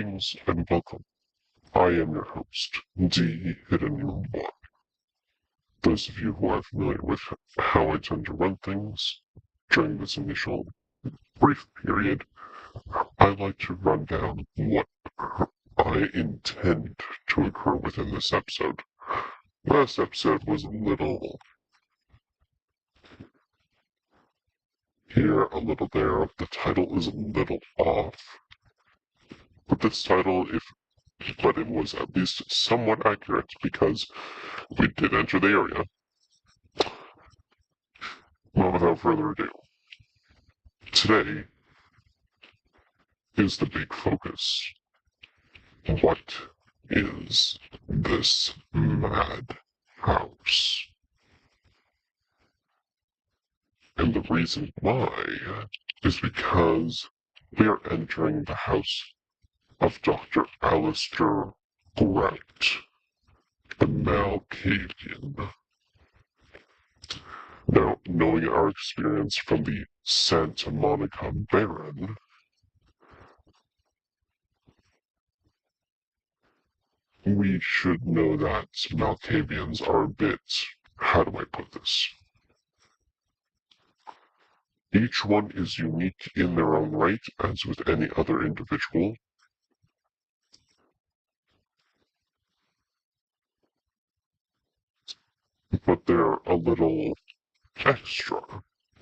Greetings and welcome. I am your host, the Hidden Room One. Those of you who are familiar with how I tend to run things during this initial brief period, I like to run down what I intend to occur within this episode. Last episode was a little here, a little there. The title is a little off. But this title, but it was at least somewhat accurate because we did enter the area. Well, without further ado, today is the big focus. What is this mad house? And the reason why is because we are entering the house of Dr. Alistair Grant, the Malkavian. Now, knowing our experience from the Santa Monica Baron, we should know that Malkavians are a bit, how do I put this? Each one is unique in their own right, as with any other individual. But they're a little extra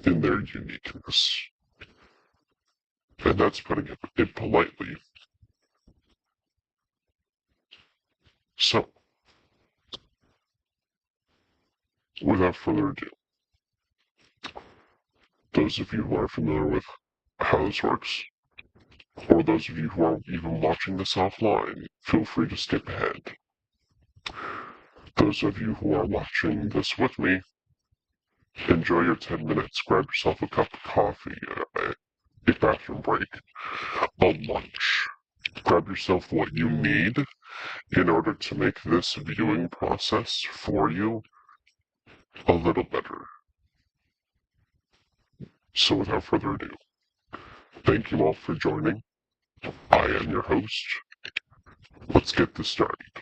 in their uniqueness. And that's putting it politely. So, without further ado, those of you who are familiar with how this works, or those of you who are even watching this offline, feel free to skip ahead. Those of you who are watching this with me, enjoy your 10 minutes, grab yourself a cup of coffee, a bathroom break, a lunch. Grab yourself what you need in order to make this viewing process for you a little better. So without further ado, thank you all for joining. I am your host. Let's get this started.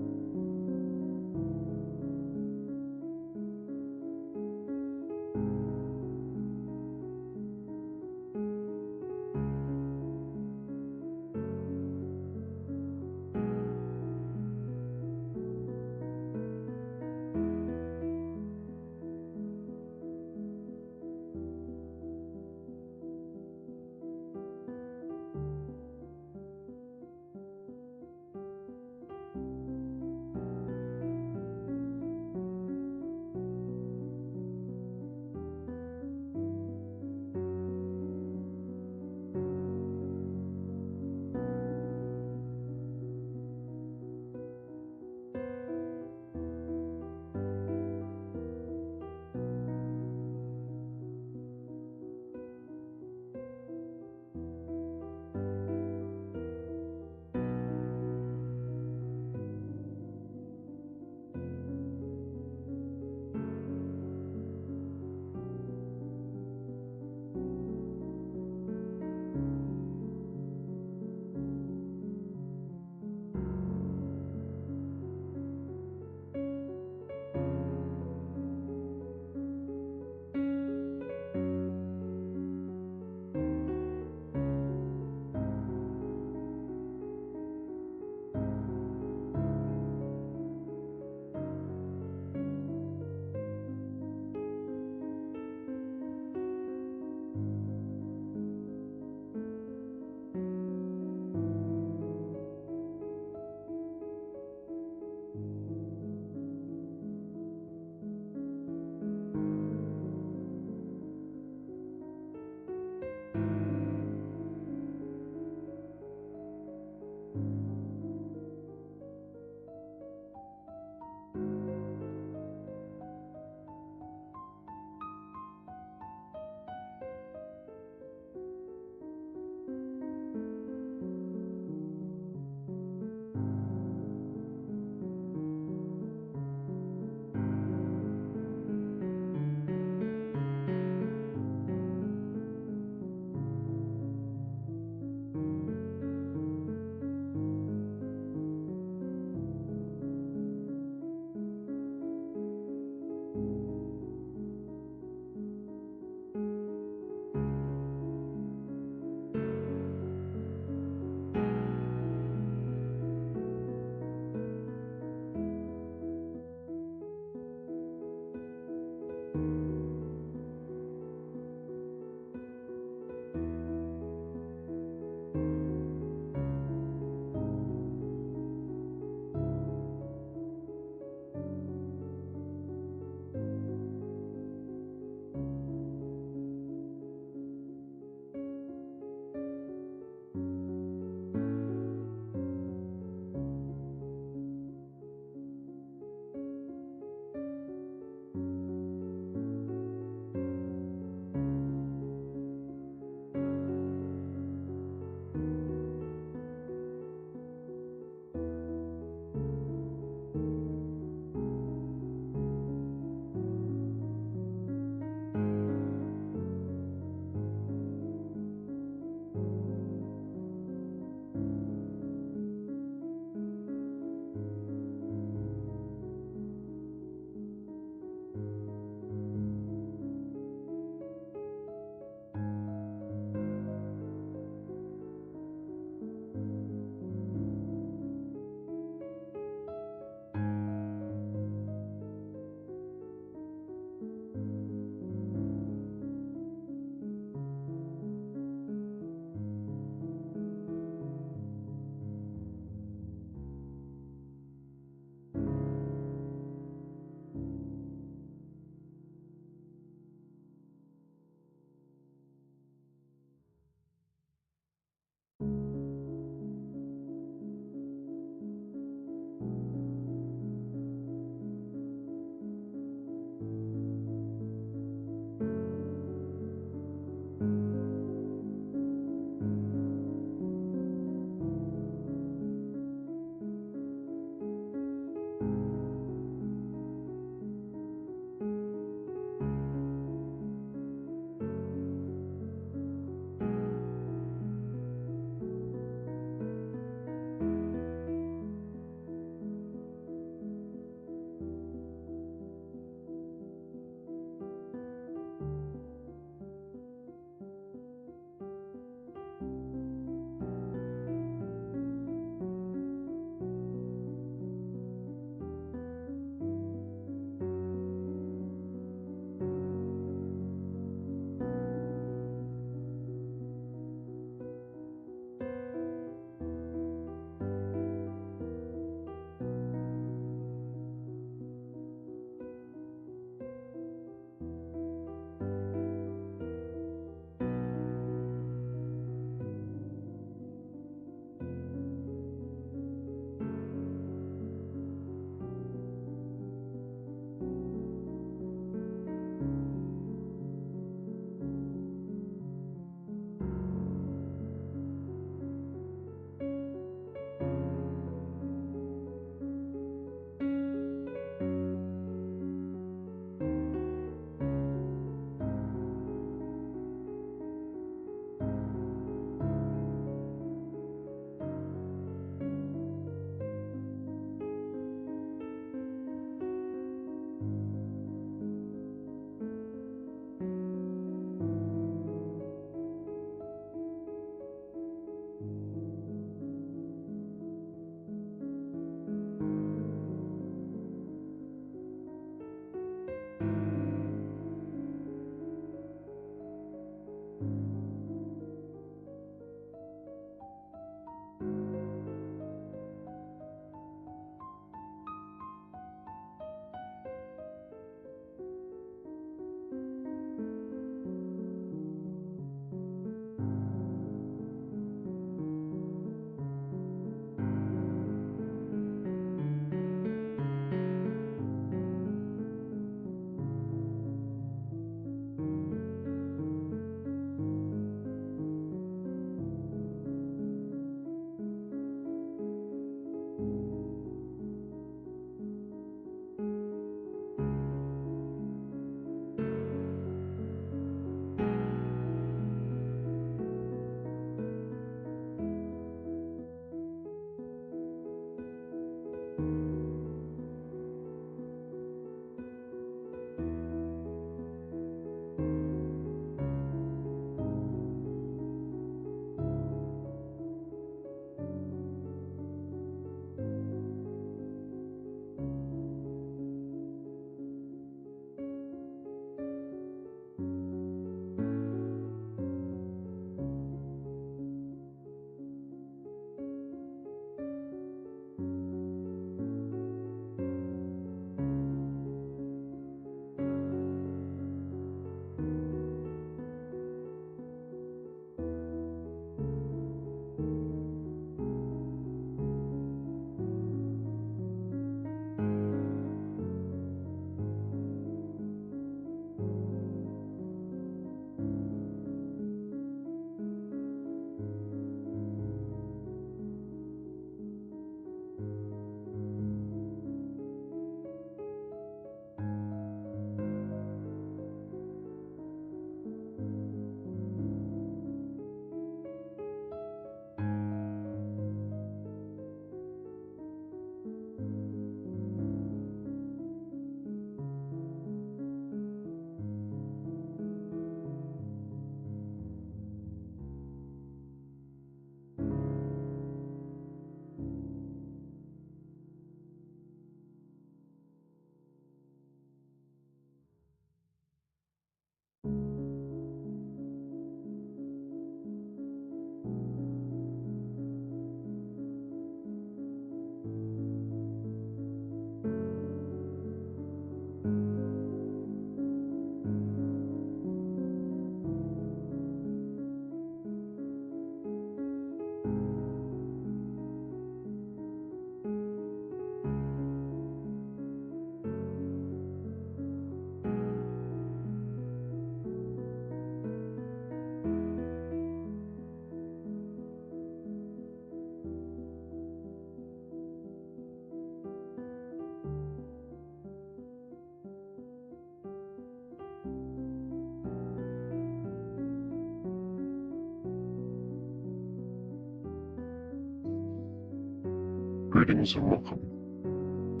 Greetings and welcome.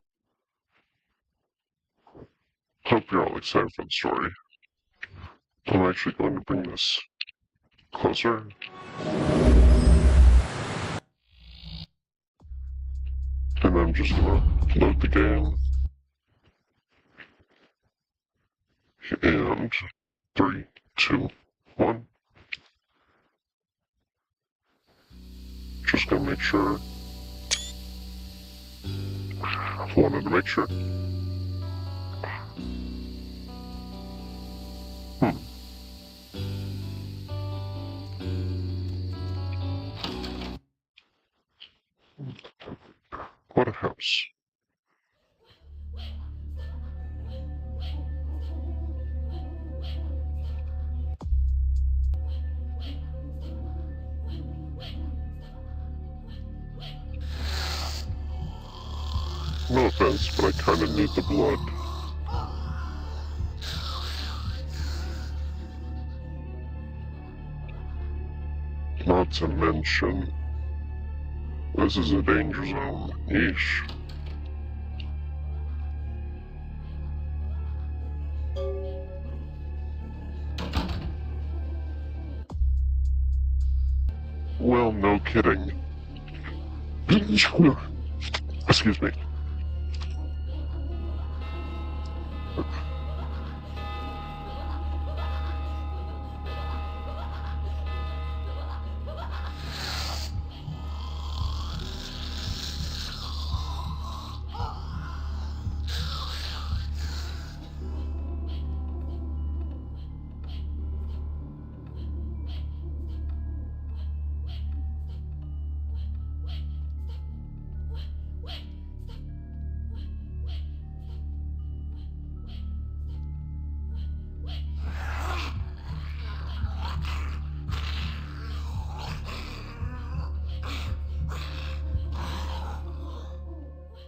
Hope you're all excited for the story. I'm actually going to bring this closer. And I'm just going to load the game. And 3, 2, 1. Just going to make sure. Wanted to make sure. What a house. No offense, but I kinda need the blood. Not to mention, this is a danger zone. Yeesh. Well, no kidding. Excuse me.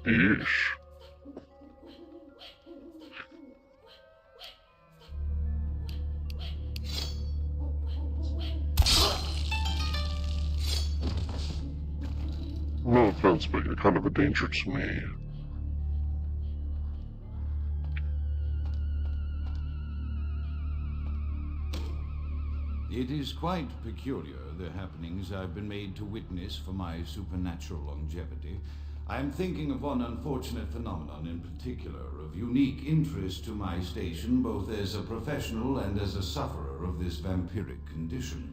Yeesh. No offense, but you're kind of a danger to me. It is quite peculiar, the happenings I've been made to witness for my supernatural longevity. I am thinking of one unfortunate phenomenon in particular, of unique interest to my station, both as a professional and as a sufferer of this vampiric condition.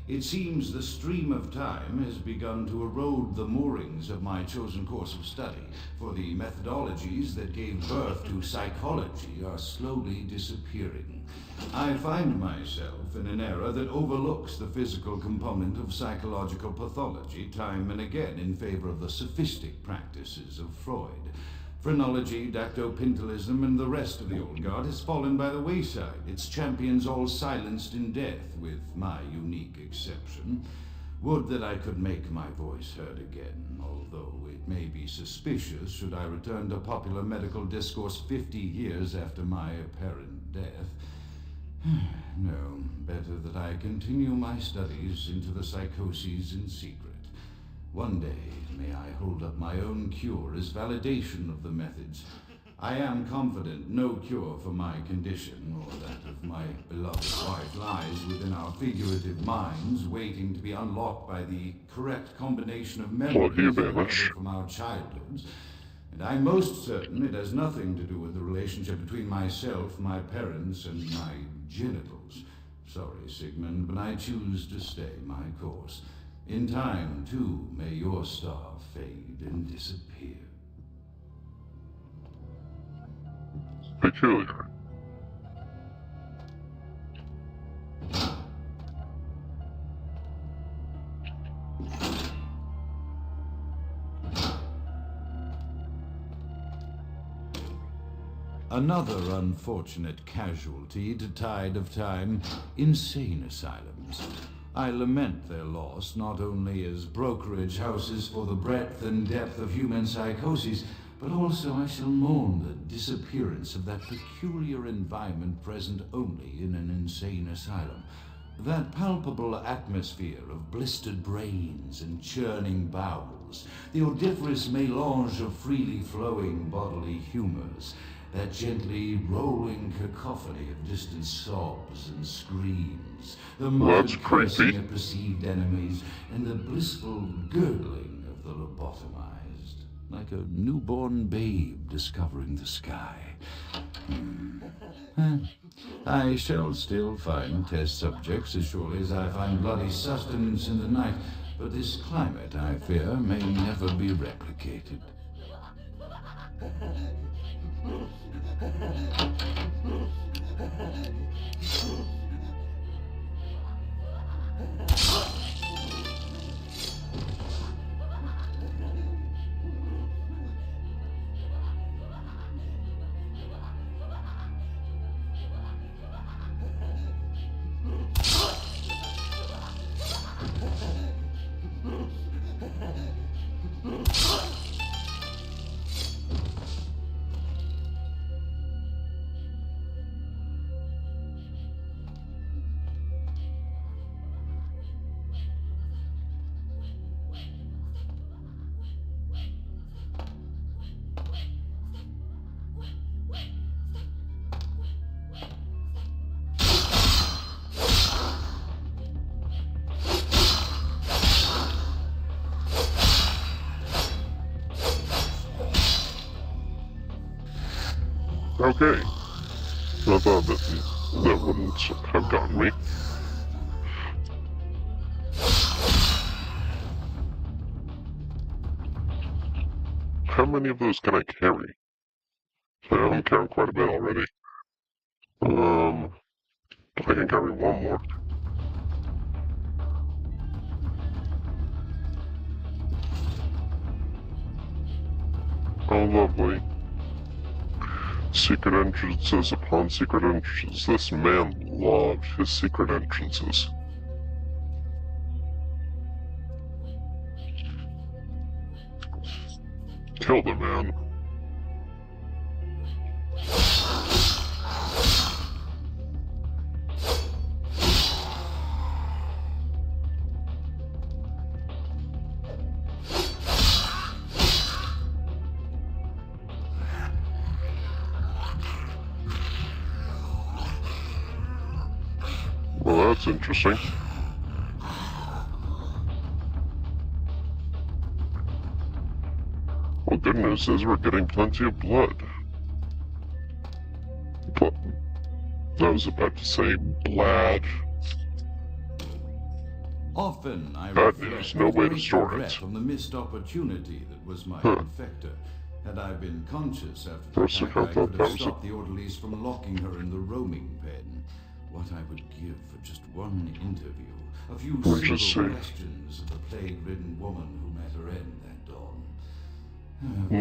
It seems the stream of time has begun to erode the moorings of my chosen course of study, for the methodologies that gave birth to psychology are slowly disappearing. I find myself in an era that overlooks the physical component of psychological pathology time and again in favor of the sophistic practices of Freud. Phrenology, dactopintilism, and the rest of the old guard has fallen by the wayside, its champions all silenced in death, with my unique exception. Would that I could make my voice heard again, although it may be suspicious should I return to popular medical discourse 50 years after my apparent death. No, better that I continue my studies into the psychoses in secret. One day, may I hold up my own cure as validation of the methods. I am confident no cure for my condition, or that of my beloved wife, lies within our figurative minds, waiting to be unlocked by the correct combination of memories gathered from our childhoods. And I'm most certain it has nothing to do with the relationship between myself, my parents, and my genitals. Sorry, Sigmund, but I choose to stay my course. In time, too, may your star fade and disappear. Peculiar. Another unfortunate casualty to tide of time, insane asylums. I lament their loss not only as brokerage houses for the breadth and depth of human psychoses, but also I shall mourn the disappearance of that peculiar environment present only in an insane asylum. That palpable atmosphere of blistered brains and churning bowels, the odoriferous melange of freely flowing bodily humors, that gently rolling cacophony of distant sobs and screams, the That's muttered cursing creepy. of perceived enemies, and the blissful gurgling of the lobotomized, like a newborn babe discovering the sky. I shall still find test subjects as surely as I find bloody sustenance in the night, but this climate, I fear, may never be replicated. Okay. I thought that wouldn't have gotten me. How many of those can I carry? I'm carrying quite a bit already. I can carry one more. Oh, lovely. Secret entrances upon secret entrances. This man loved his secret entrances. Kill the man. Well, that's interesting. Well, good news is we're getting plenty of blood. But I was about to say blad. Often I Bad reflect news, no with way to great store regret it. on the missed opportunity that was my Huh. infector. Had I been conscious after the First, I attack, I thought could that have was stopped the orderlies from locking her in the roaming pen. What I would give for just one interview, a few We'll just simple see. questions of the plague-ridden woman who met her end that dawn.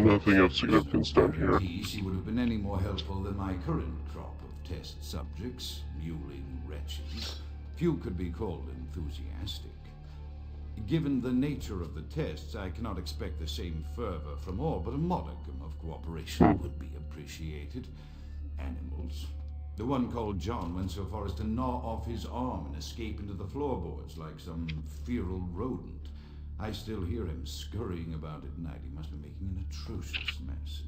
Nothing of significance down here. Guarantee she would have been any more helpful than my current crop of test subjects, mewling wretches. Few could be called enthusiastic. Given the nature of the tests, I cannot expect the same fervor from all, but a modicum of cooperation would be appreciated. Animals. The one called John went so far as to gnaw off his arm and escape into the floorboards like some feral rodent. I still hear him scurrying about at night. He must be making an atrocious mess.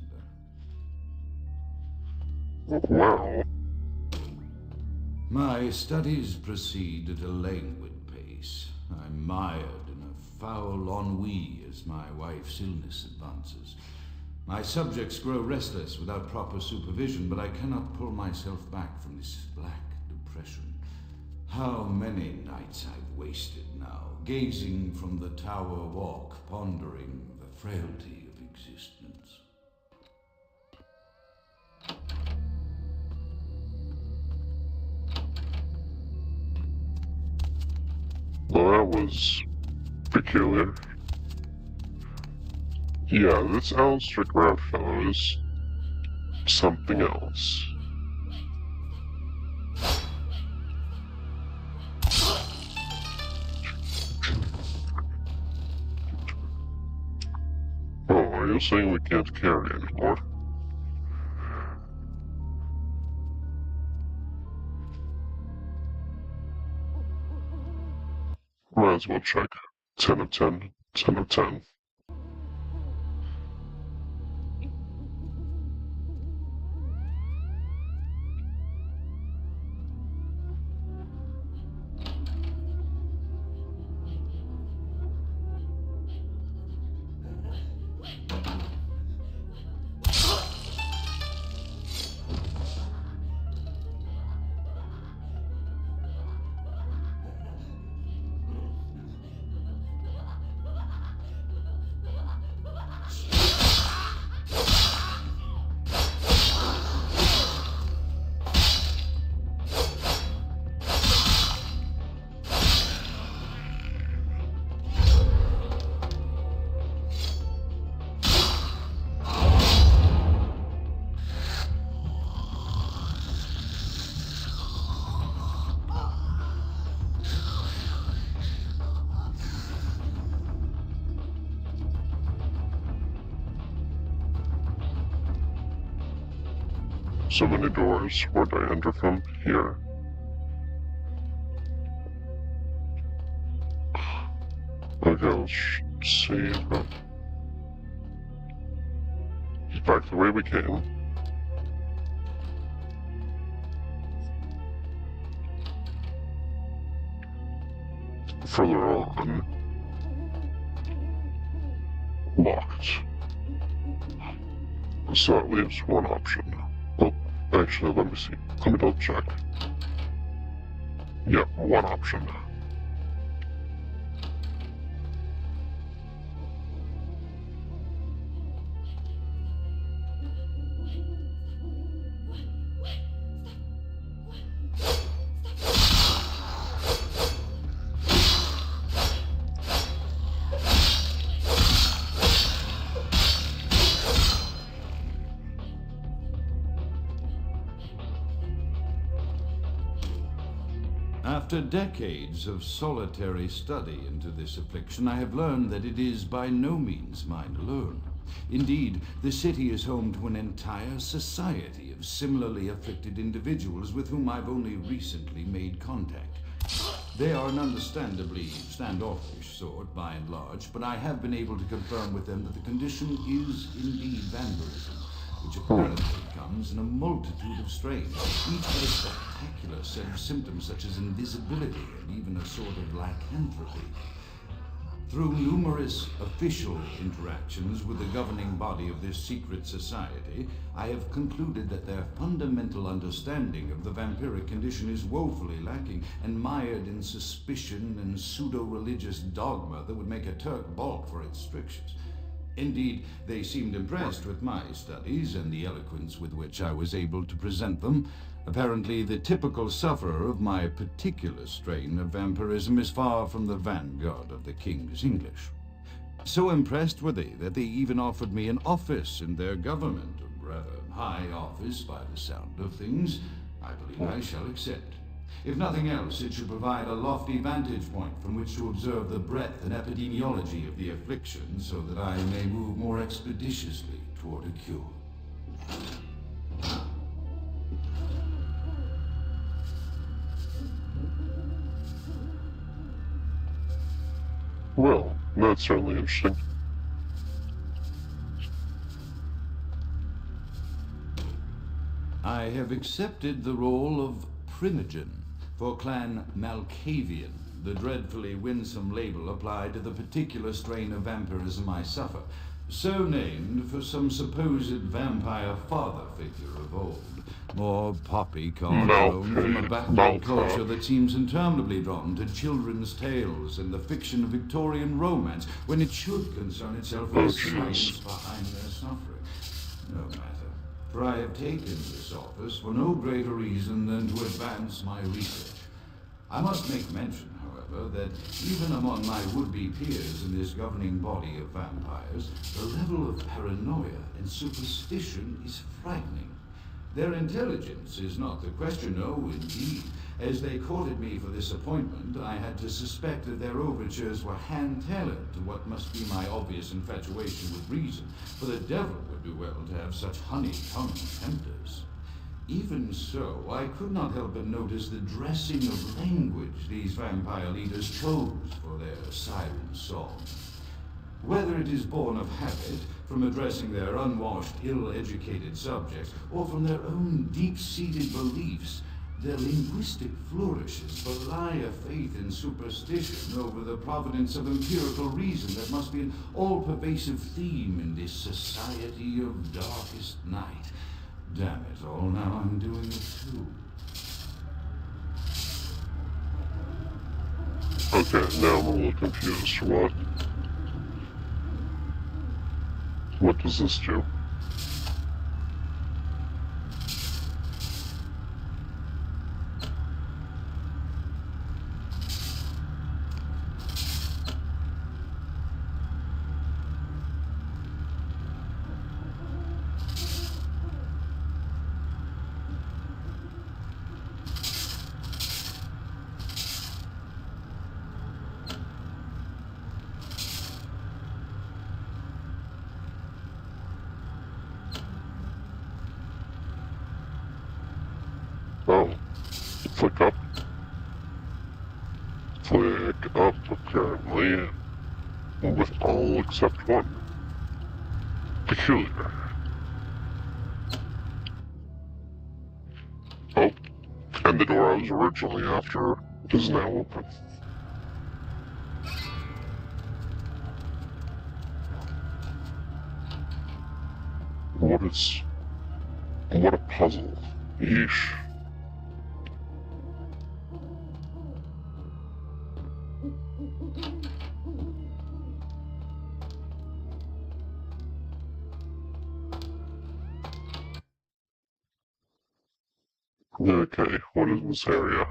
Wow. My studies proceed at a languid pace. I'm mired in a foul ennui as my wife's illness advances. My subjects grow restless without proper supervision, but I cannot pull myself back from this black depression. How many nights I've wasted now, gazing from the tower walk, pondering the frailty of existence. Well, that was peculiar. Yeah, this Alistair Grant fellow is something else. Oh, are you saying we can't carry anymore? Might as well check. 10 of 10. 10 of 10. So many doors. Where do I enter from? Here. Okay, let's see. Back the way we came. Further on. Locked. So that leaves one option. Well, actually, let me see. Let me double check. Yep, one option. After decades of solitary study into this affliction, I have learned that it is by no means mine alone. Indeed, the city is home to an entire society of similarly afflicted individuals with whom I've only recently made contact. They are an understandably standoffish sort, by and large, but I have been able to confirm with them that the condition is indeed vandalism, which apparently comes in a multitude of strains, each with a spectacular set of symptoms such as invisibility and even a sort of lycanthropy. Through numerous official interactions with the governing body of this secret society, I have concluded that their fundamental understanding of the vampiric condition is woefully lacking and mired in suspicion and pseudo-religious dogma that would make a Turk balk for its strictures. Indeed, they seemed impressed with my studies and the eloquence with which I was able to present them. Apparently, the typical sufferer of my particular strain of vampirism is far from the vanguard of the King's English. So impressed were they that they even offered me an office in their government, a rather high office by the sound of things. I believe I shall accept. If nothing else, it should provide a lofty vantage point from which to observe the breadth and epidemiology of the affliction so that I may move more expeditiously toward a cure. Well, that's certainly interesting. I have accepted the role of Primogen for Clan Malkavian, the dreadfully winsome label applied to the particular strain of vampirism I suffer, so named for some supposed vampire father figure of old. More poppycock grown from a backward culture that seems interminably drawn to children's tales and the fiction of Victorian romance, when it should concern itself with the science behind their suffering. No matter, for I have taken this office for no greater reason than to advance my research. I must make mention, however, that even among my would-be peers in this governing body of vampires, the level of paranoia and superstition is frightening. Their intelligence is not the question, no, indeed. As they courted me for this appointment, I had to suspect that their overtures were hand-tailored to what must be my obvious infatuation with reason, for the devil would do well to have such honey-tongued tempters. Even so, I could not help but notice the dressing of language these vampire leaders chose for their siren song. Whether it is born of habit, from addressing their unwashed, ill-educated subjects, or from their own deep-seated beliefs, their linguistic flourishes belie a faith in superstition over the providence of empirical reason that must be an all-pervasive theme in this society of darkest night. Damn it all, now I'm doing it too. Okay, now I'm a little confused. What does this do? Flick up. Flick up, apparently. With all except one. Peculiar. Oh, and the door I was originally after is now open. What a puzzle. Yeesh. Okay, what is this area?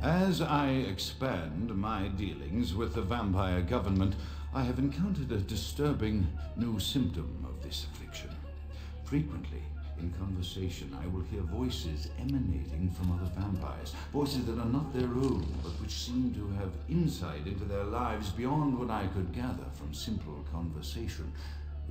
As I expand my dealings with the vampire government, I have encountered a disturbing new symptom of this affliction. Frequently, in conversation, I will hear voices emanating from other vampires, voices that are not their own, but which seem to have insight into their lives beyond what I could gather from simple conversation.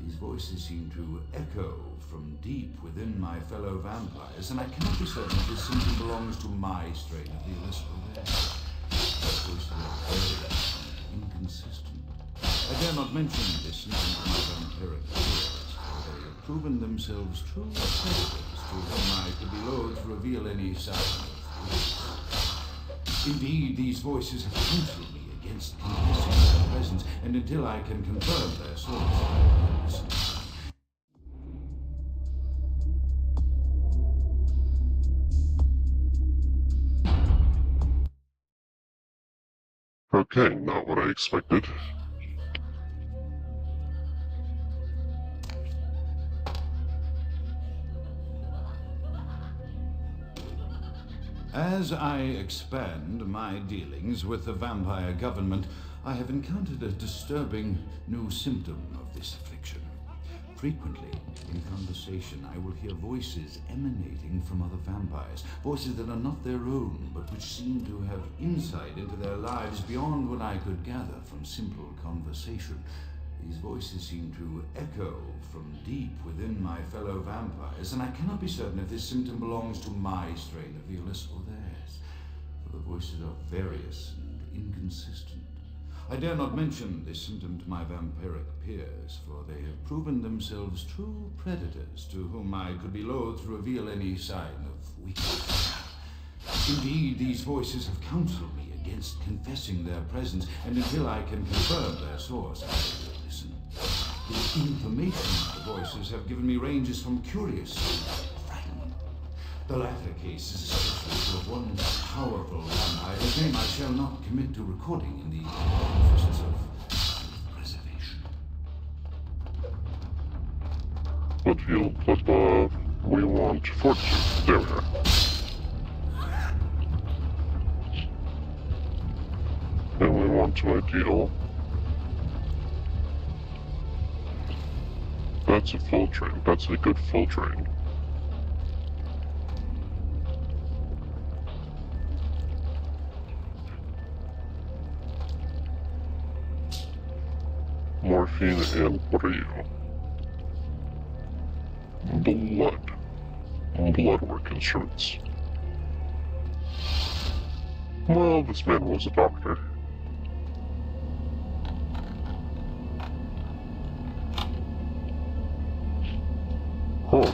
These voices seem to echo from deep within my fellow vampires, and I cannot be certain if this symptom belongs to my strain of the illicit or theirs. Their voices are very inconsistent. I dare not mention this symptom to my vampiric peers, for they have proven themselves true predators to whom I could be loath to reveal any sign of weakness. Indeed, these voices have counseled me against confessing their presence, and until I can confirm their source, I will listen. Okay, not what I expected. As I expand my dealings with the vampire government, I have encountered a disturbing new symptom of this affliction. Frequently, in conversation, I will hear voices emanating from other vampires, voices that are not their own, but which seem to have insight into their lives beyond what I could gather from simple conversation. These voices seem to echo from deep within my fellow vampires, and I cannot be certain if this symptom belongs to my strain of the illicit or theirs, for the voices are various and inconsistent. I dare not mention this symptom to my vampiric peers, for they have proven themselves true predators to whom I could be loath to reveal any sign of weakness. Indeed, these voices have counseled me against confessing their presence, and until I can confirm their source, I will listen. The information the voices have given me ranges from curious to frightening. The latter case is especially of one powerful vampire, whose name I shall not commit to recording in the interests of preservation. But we want fortitude. There we are. And we want to ideal. That's a full train. That's a good full train. Morphine and what are you? Blood work instruments. Well, this man was a doctor. Huh.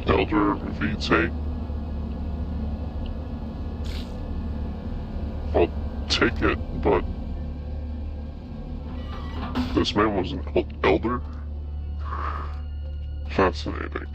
Elder VTM. I'll take it, but this man was an elder? Fascinating.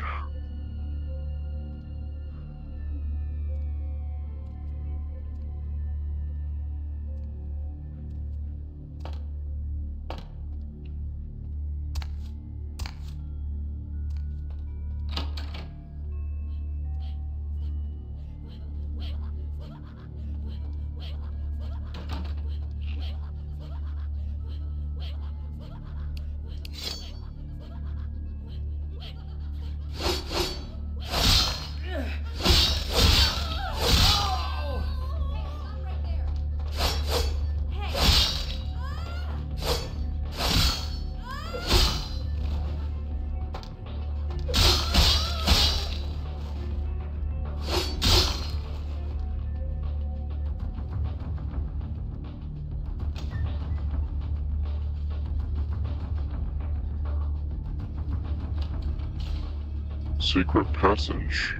secret passage.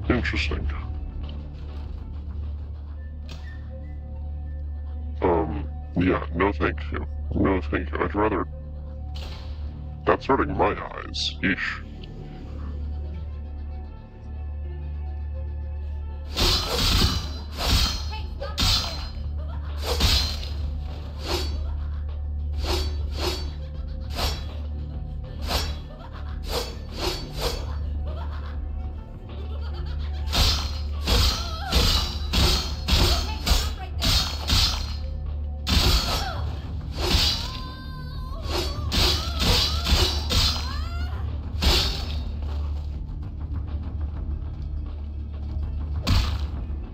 Interesting. Yeah, no thank you. No thank you. I'd rather... That's hurting my eyes. Eesh.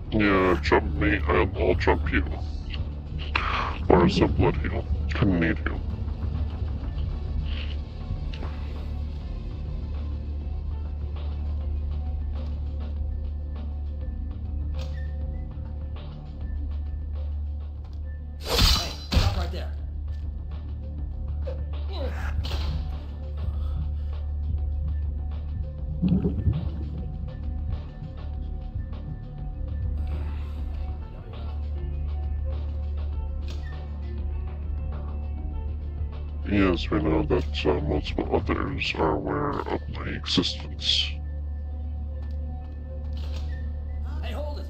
Yeah, jump me, I'll jump you. Where's the blood heal? Couldn't need you. Hey, stop right there. Yes, we know that multiple others are aware of my existence. Hey, hold it.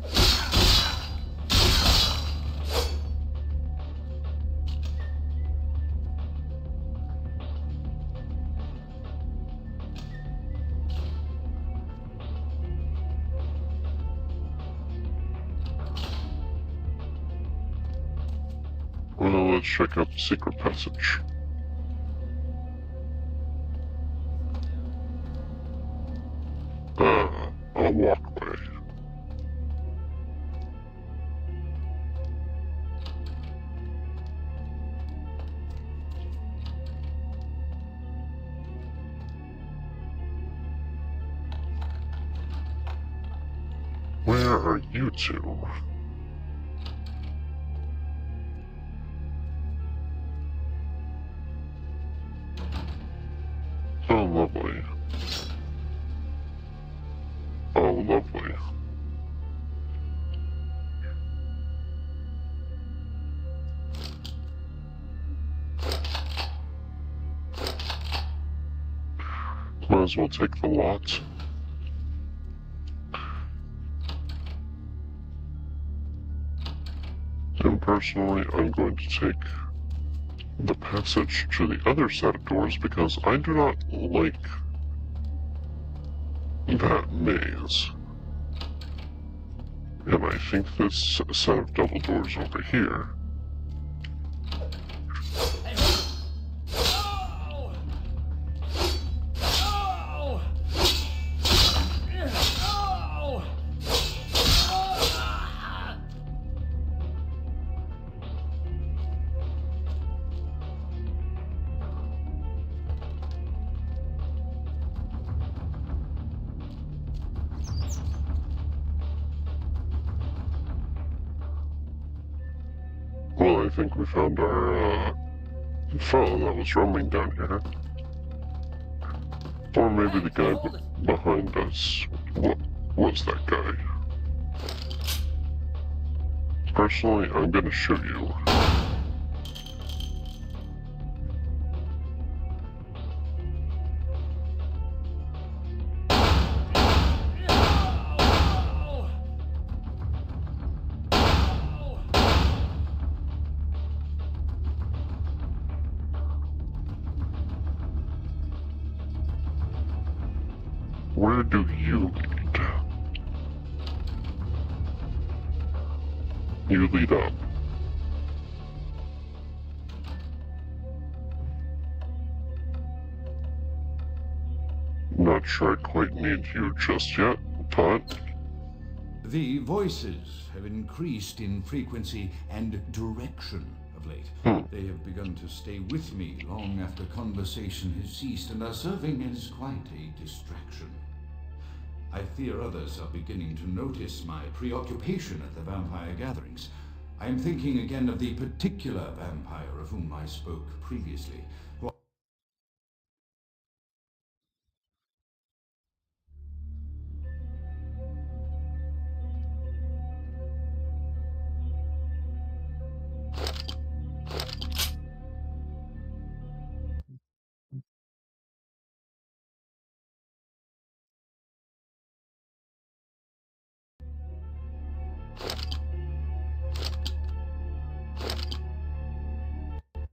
Well, let's check out the secret passage. A walkway. Where are you two? Oh, lovely. Oh, lovely. Might as well take the lot. And personally, I'm going to take the passage to the other set of doors because I do not like that maze. And I think this set of double doors over here Hey, hold it. Oh! Oh! Ah! well, I think we found our fellow that was roaming down here. Or maybe the guy behind us. What was that guy? Personally, I'm gonna shoot you. Where do you lead? You lead up. Not sure I quite need you just yet, but... The voices have increased in frequency and direction of late. They have begun to stay with me long after conversation has ceased and are serving as quite a distraction. I fear others are beginning to notice my preoccupation at the vampire gatherings. I am thinking again of the particular vampire of whom I spoke previously.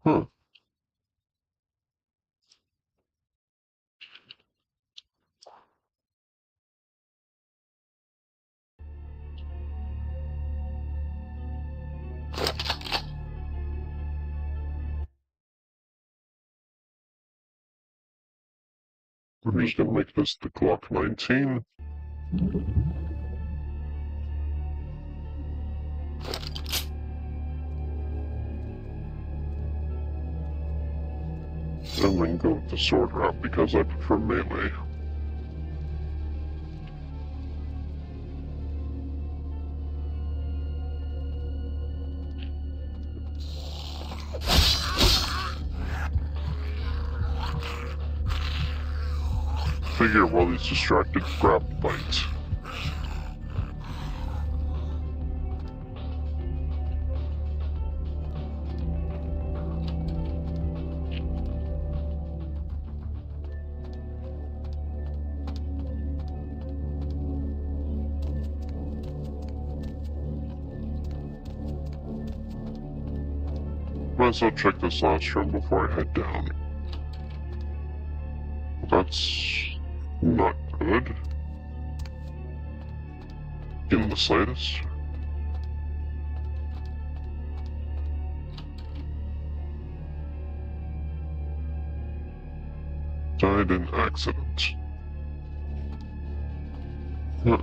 Huh. I'm just gonna make this the Glock 19. And then go with the sword route because I prefer melee. Figure while he's distracted, grab the bite. Might as well check this last room before I head down. That's not good. In the slightest. Died in accident. Huh.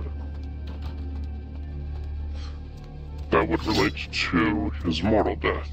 That would relate to his mortal death.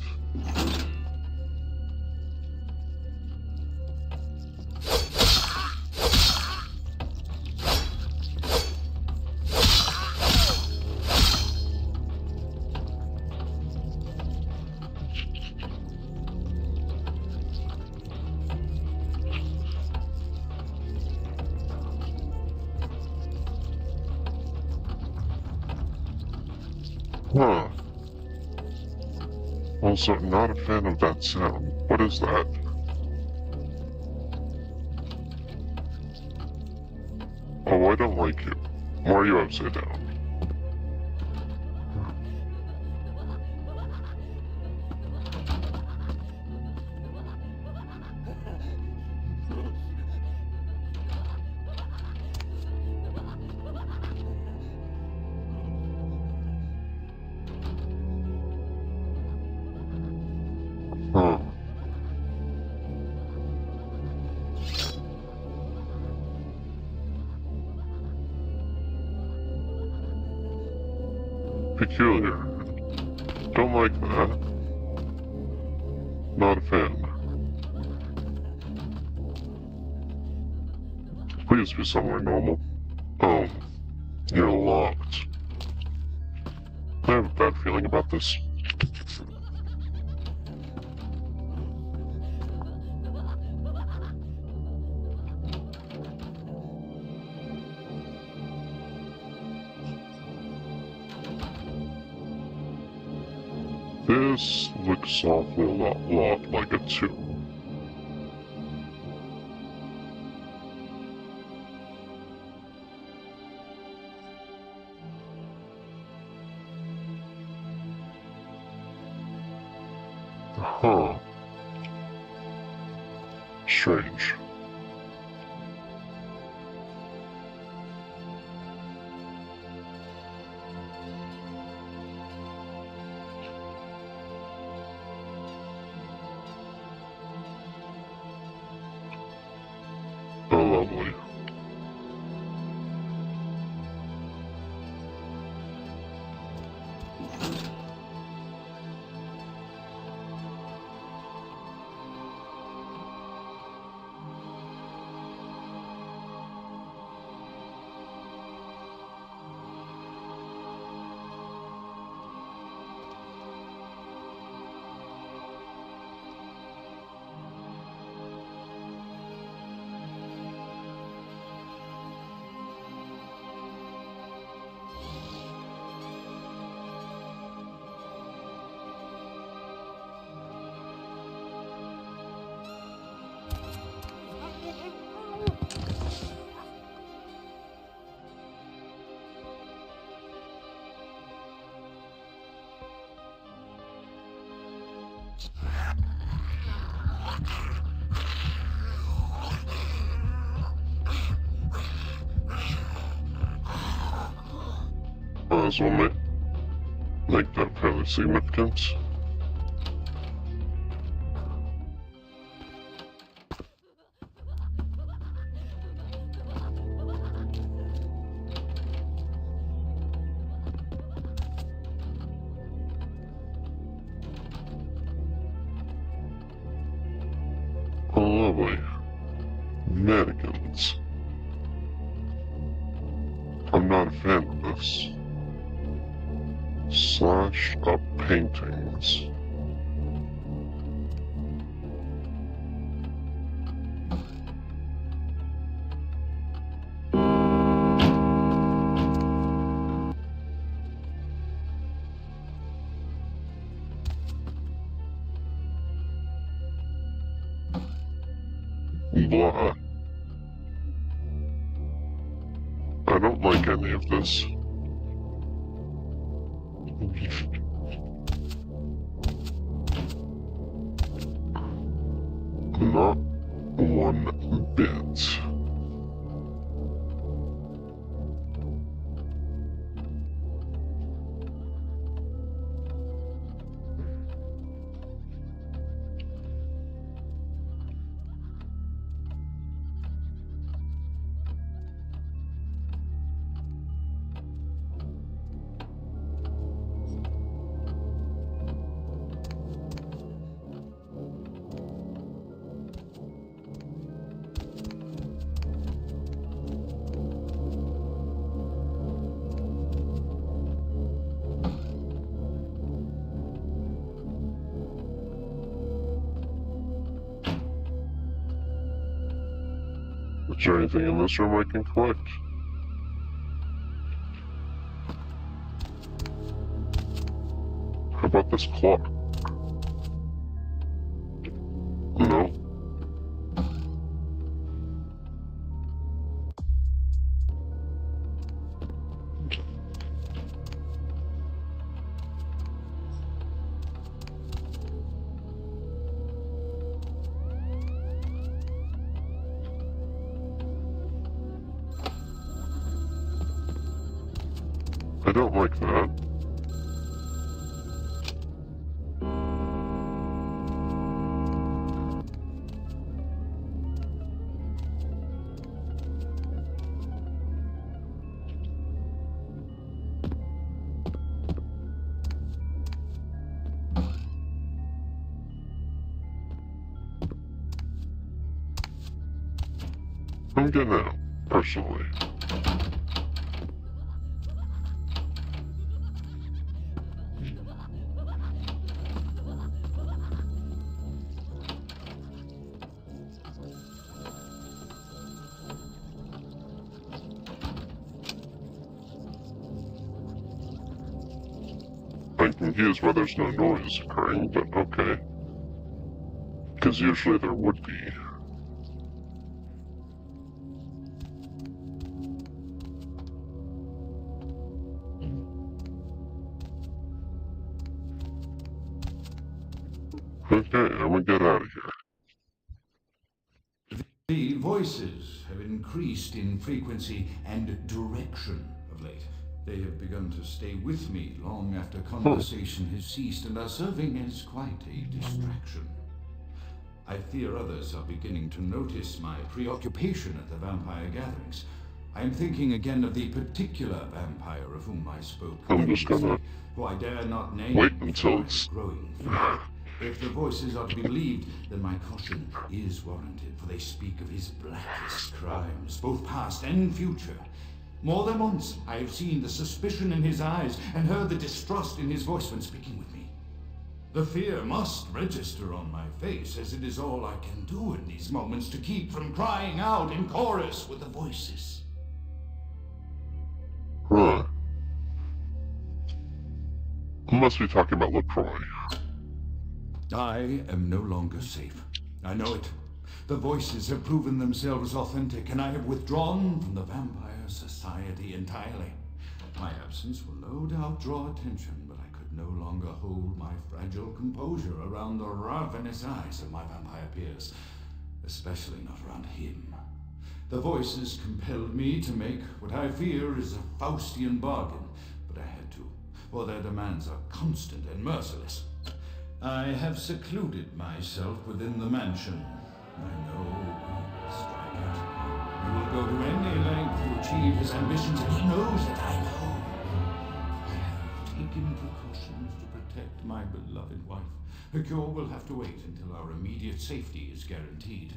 Huh. Also, not a fan of that sound. What is that? Oh, I don't like you. Why are you upside down? Huh. Peculiar. Don't like that. Not a fan. Please be somewhere normal. Oh, you're locked. I have a bad feeling about this. This looks awfully a lot like a 2. Huh. Strange. Oh, lovely. Might as well make that kind of significance. Oh, lovely. Mannequins. I'm not a fan of this. Slashed up paintings. Blah. I don't like any of this. Not one bit. Is there anything in this room I can collect? How about this clock? No. I don't like that. I'm getting out, personally. I'm confused why there's no noise occurring, but okay. Because usually there would be. Okay, I'm gonna get out of here. The voices have increased in frequency and direction of late. They have begun to stay with me long after conversation has ceased and are serving as quite a distraction. I fear others are beginning to notice my preoccupation at the vampire gatherings. I am thinking again of the particular vampire of whom I spoke I'm just previously, gonna who I dare not name wait until for it's growing fear. If the voices are to be believed, then my caution is warranted, for they speak of his blackest crimes, both past and future. More than once, I have seen the suspicion in his eyes and heard the distrust in his voice when speaking with me. The fear must register on my face, as it is all I can do in these moments to keep from crying out in chorus with the voices. Huh. I must be talking about LaCroix. I am no longer safe. I know it. The voices have proven themselves authentic, and I have withdrawn from the Vampire Society entirely. My absence will no doubt draw attention, but I could could no longer hold my fragile composure around the ravenous eyes of my vampire peers, especially not around him. The voices compelled me to make what I fear is a Faustian bargain, but I had to, for their demands are constant and merciless. I have secluded myself within the mansion. I know we will strike out. He will go to any length to achieve his ambitions, and he knows that I know. I have taken precautions to protect my beloved wife. Her cure will have to wait until our immediate safety is guaranteed.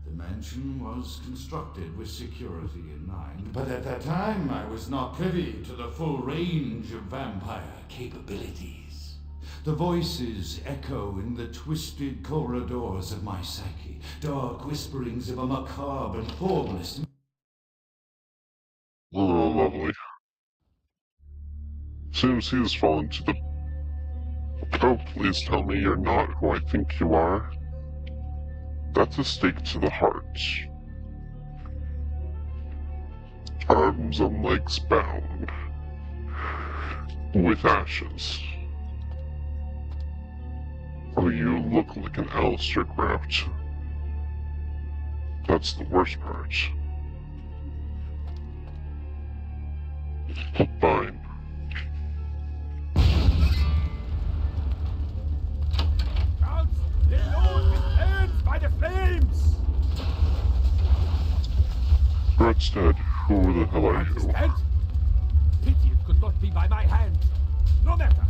The mansion was constructed with security in mind, but at that time I was not privy to the full range of vampire capabilities. The voices echo in the twisted corridors of my psyche, dark whisperings of a macabre and formless... Oh, lovely. Seems he has fallen to the... Oh, please tell me you're not who I think you are. That's a stake to the heart. Arms and legs bound. With ashes. Oh, you look like an Alistair graft. That's the worst part. Fine. By the flames! Brett's dead. Who the hell are you? Dead? Pity it could not be by my hand. No matter.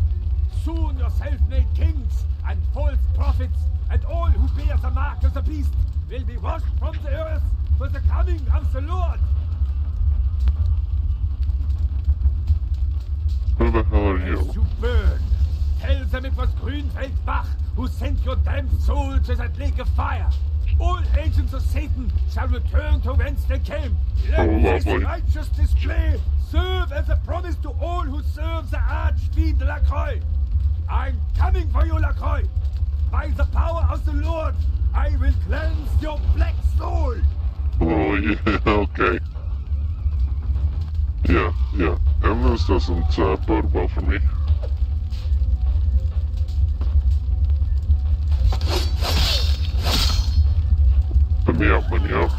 Soon your self-made kings and false prophets and all who bear the mark of the beast will be washed from the earth for the coming of the Lord. Who the hell are you? As you burn, tell them it was Grünfeld Bach who sent your damned soul to that lake of fire. All agents of Satan shall return to whence they came. Let this righteous display serve as a promise to all who serve the Archfiend Lacroix. I'm coming for you, Lacroix. By the power of the Lord, I will cleanse your black soul. Oh, yeah, okay. Yeah. And this doesn't bode well for me. Let me out.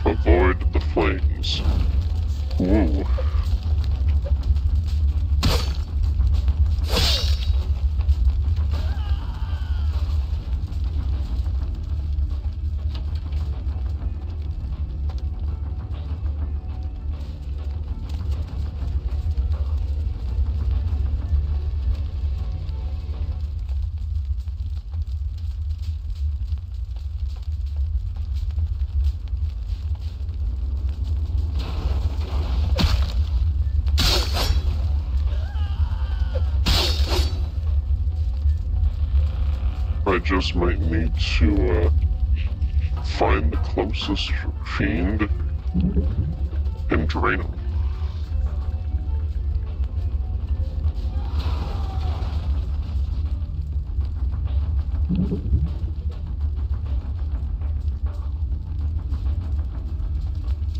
Avoid the flames. Woo. I just might need to find the closest fiend and drain him.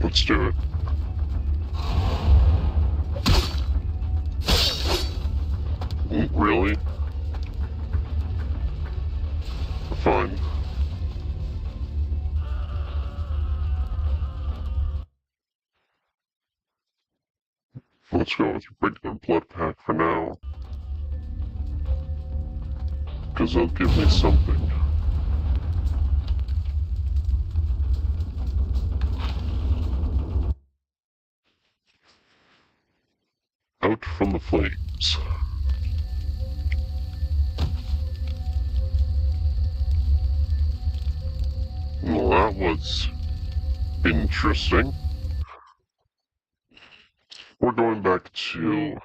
Let's do it. Really? Fine. Let's go with regular blood pack for now. Because they'll give me something. Out from the flames. Well, that was interesting. We're going back to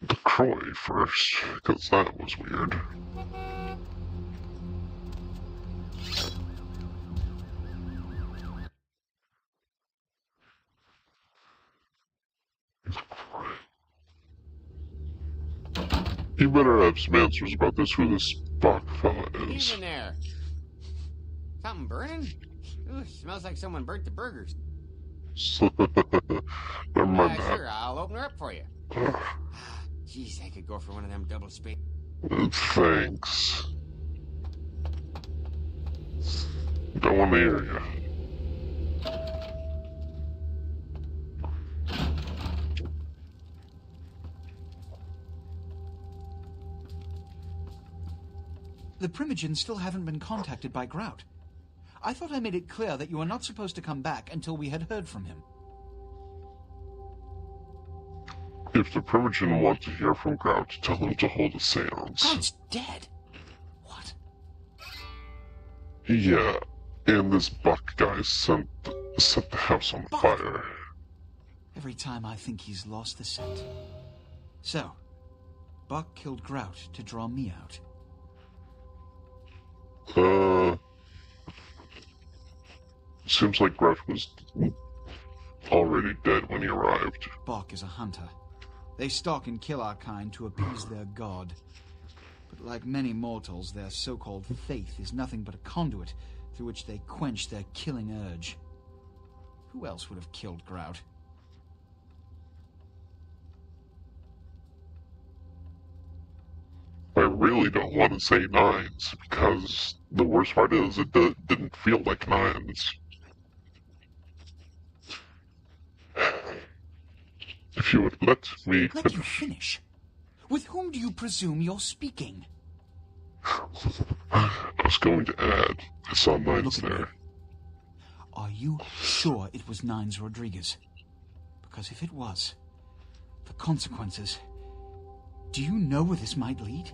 the Croy first, because that was weird. You better have some answers about this, who this Bach fella is. Who's in there? Something burning? Ooh, smells like someone burnt the burgers. Never mind that. Sure, I'll open her up for you. Jeez, I could go for one of them double spade. Thanks. Don't want to hear you. The Primogens still haven't been contacted by Grout. I thought I made it clear that you were not supposed to come back until we had heard from him. If the Primogen want to hear from Grout, tell him to hold a seance. Grout's dead? What? Yeah, and this Buck guy set the house on Buck? fire. Every time I think he's lost the scent. So, Buck killed Grout to draw me out. Seems like Grout was already dead when he arrived. Buck is a hunter. They stalk and kill our kind to appease their god. But like many mortals, their so-called faith is nothing but a conduit through which they quench their killing urge. Who else would have killed Grout? I really don't want to say nines, because the worst part is it didn't feel like nines. If you would let me Let you finish. With whom do you presume you're speaking? I was going to add, I saw nines Look at there. me. Are you sure it was Nines Rodriguez? Because if it was, the consequences... Do you know where this might lead?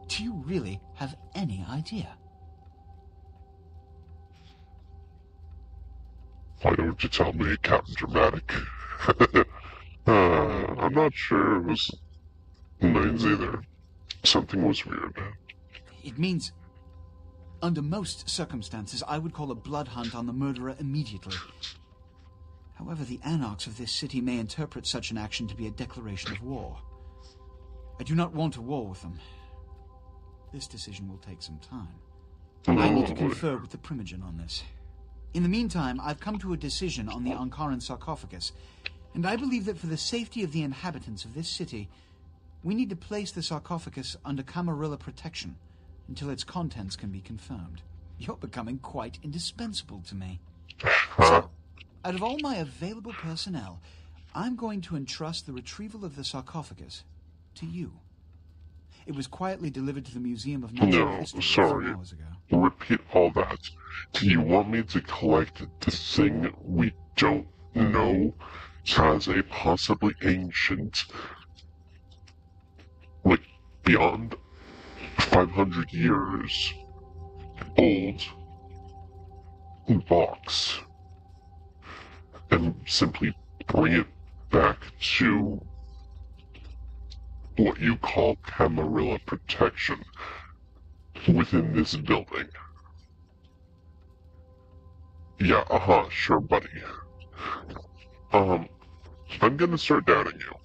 Do you really have any idea? Why don't you tell me, Captain Dramatic? I'm not sure it was nines either. Something was weird. It means, under most circumstances, I would call a blood hunt on the murderer immediately. However, the anarchs of this city may interpret such an action to be a declaration of war. I do not want a war with them. This decision will take some time. I need to confer with the Primogen on this. In the meantime, I've come to a decision on the Ankaran sarcophagus, and I believe that for the safety of the inhabitants of this city, we need to place the sarcophagus under Camarilla protection until its contents can be confirmed. You're becoming quite indispensable to me. So, out of all my available personnel, I'm going to entrust the retrieval of the sarcophagus to you. It was quietly delivered to the Museum of Natural History a few hours ago. Repeat all that. Do you want me to collect the thing we don't know has a possibly ancient, like, beyond 500 years old box and simply bring it back to what you call Camarilla protection within this building? Yeah, sure, buddy. I'm gonna start doubting you.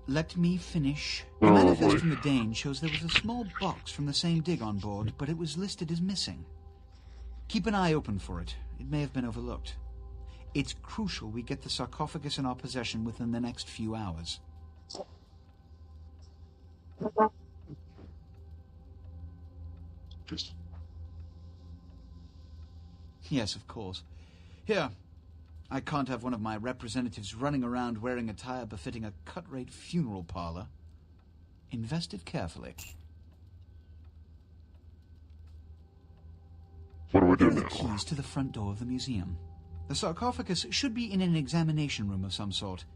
Let me finish. The Oh, manifest boy. from the Dane shows there was a small box from the same dig on board, but it was listed as missing. Keep an eye open for it. It may have been overlooked. It's crucial we get the sarcophagus in our possession within the next few hours. Just Yes, of course. Here, I can't have one of my representatives running around wearing attire befitting a cut-rate funeral parlor. Invest it carefully. what do we Here do are the now? keys to the front door of the museum. The sarcophagus should be in an examination room of some sort.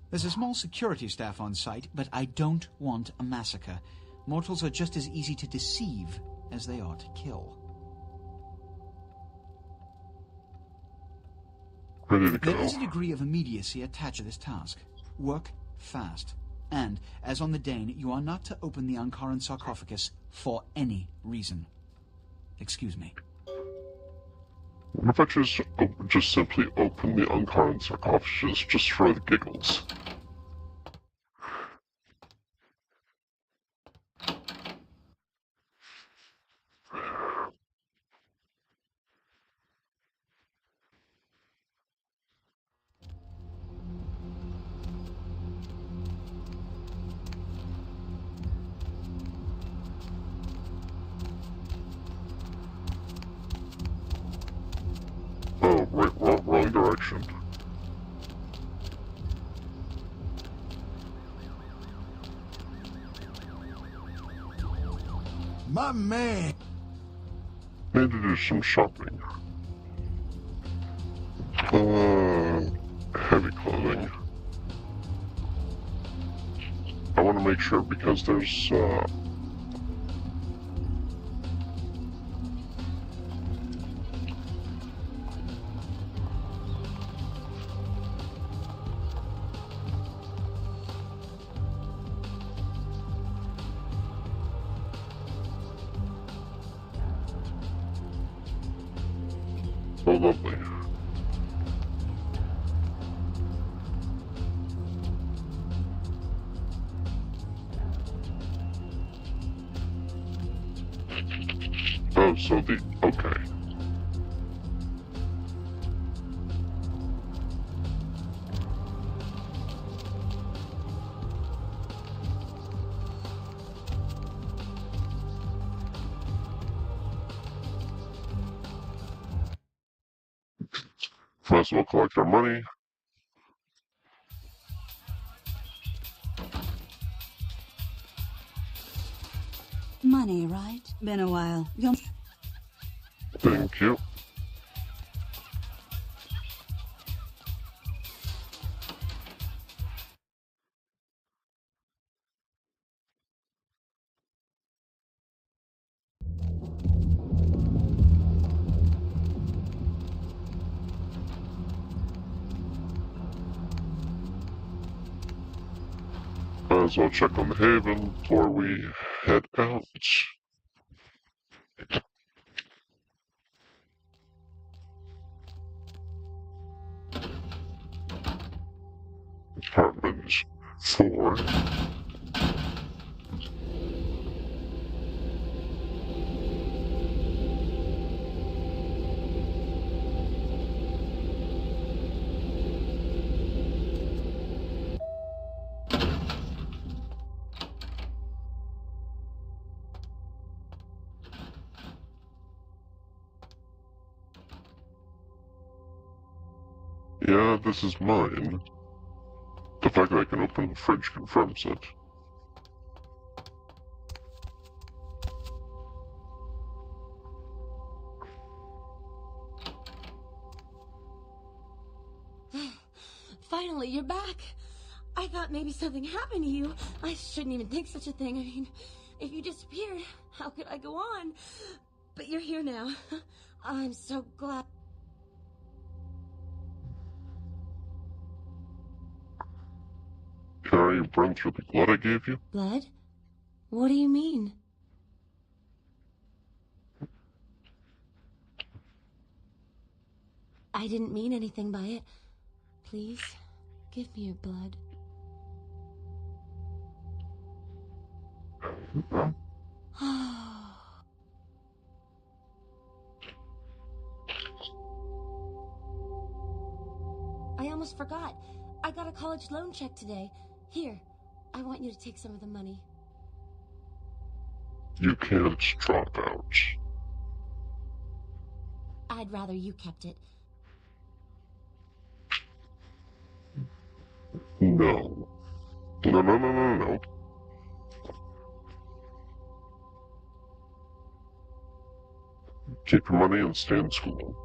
There's a small security staff on site, but I don't want a massacre. Mortals are just as easy to deceive as they are to kill. Ready to There go. is a degree of immediacy attached to this task. Work fast. And, as on the Dane, you are not to open the Ankaran sarcophagus for any reason. Excuse me. What if I just simply open the Ankaran sarcophagus just for the giggles? direction. My man! Need to do some shopping. Heavy clothing. I want to make sure because there's, oh, lovely. Oh, so okay. Might as well collect our money. Money, right? Been a while. Thank you. Might as well check on the haven before we head out. Apartment 4. Yeah, this is mine. The fact that I can open the fridge confirms it. Finally, you're back. I thought maybe something happened to you. I shouldn't even think such a thing. I mean, if you disappeared, how could I go on? But you're here now. I'm so glad. Can I burn through the blood I gave you? Blood? What do you mean? I didn't mean anything by it. Please, give me your blood. I almost forgot. I got a college loan check today. Here, I want you to take some of the money. You can't drop out. I'd rather you kept it. No. No. Keep your money and stay in school.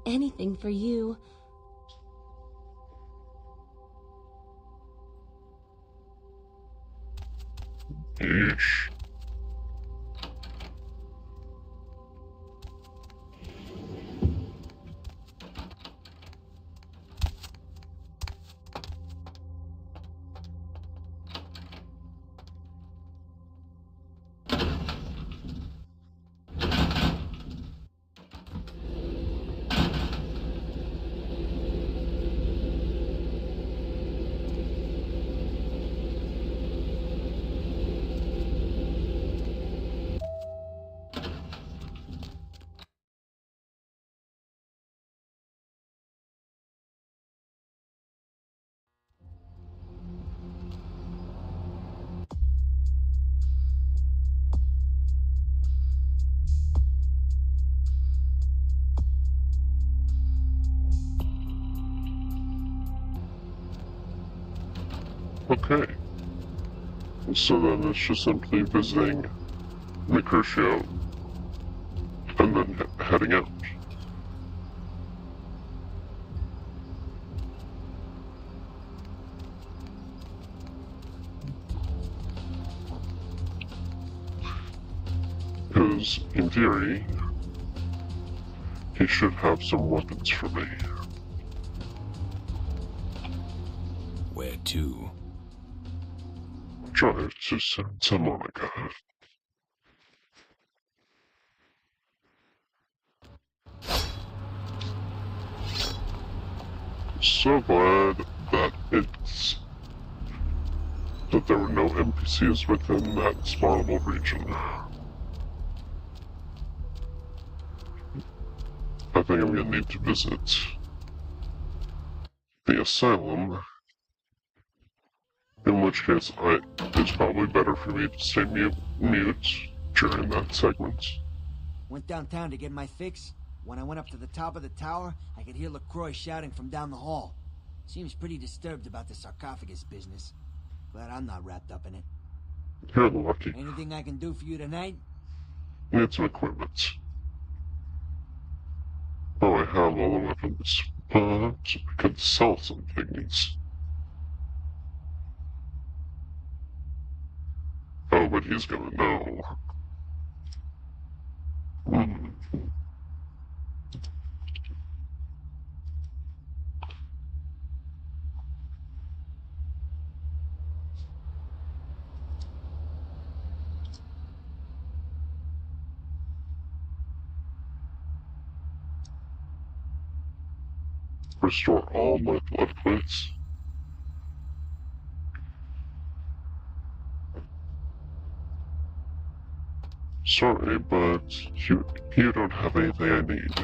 Anything for you. Yeesh. Okay. So then it's just simply visiting Mercutio and then heading out. Because, in theory, he should have some weapons for me. Where to? Try to Santa Monica. So glad that there were no NPCs within that spawnable region. I think I'm gonna need to visit the asylum, in which case it's probably better for me to stay mute during that segment. Went downtown to get my fix. When I went up to the top of the tower, I could hear LaCroix shouting from down the hall. Seems pretty disturbed about the sarcophagus business. Glad I'm not wrapped up in it. You're lucky. Anything I can do for you tonight? Need some equipment. Oh, I have all the weapons, but I could sell some things. Oh, but he's gonna know. Restore all my blood plates. Sorry, but you don't have anything I need.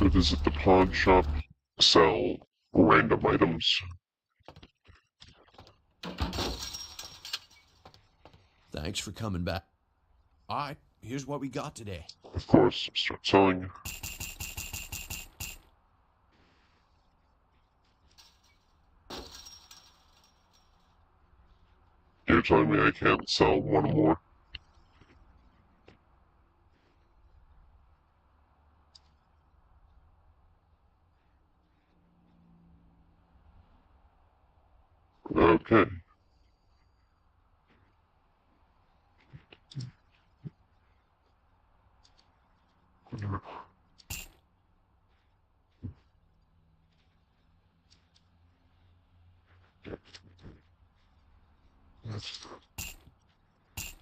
Visit the pawn shop, sell random items. Thanks for coming back. Alright, here's what we got today. Of course, start selling. You're telling me I can't sell one more? Okay.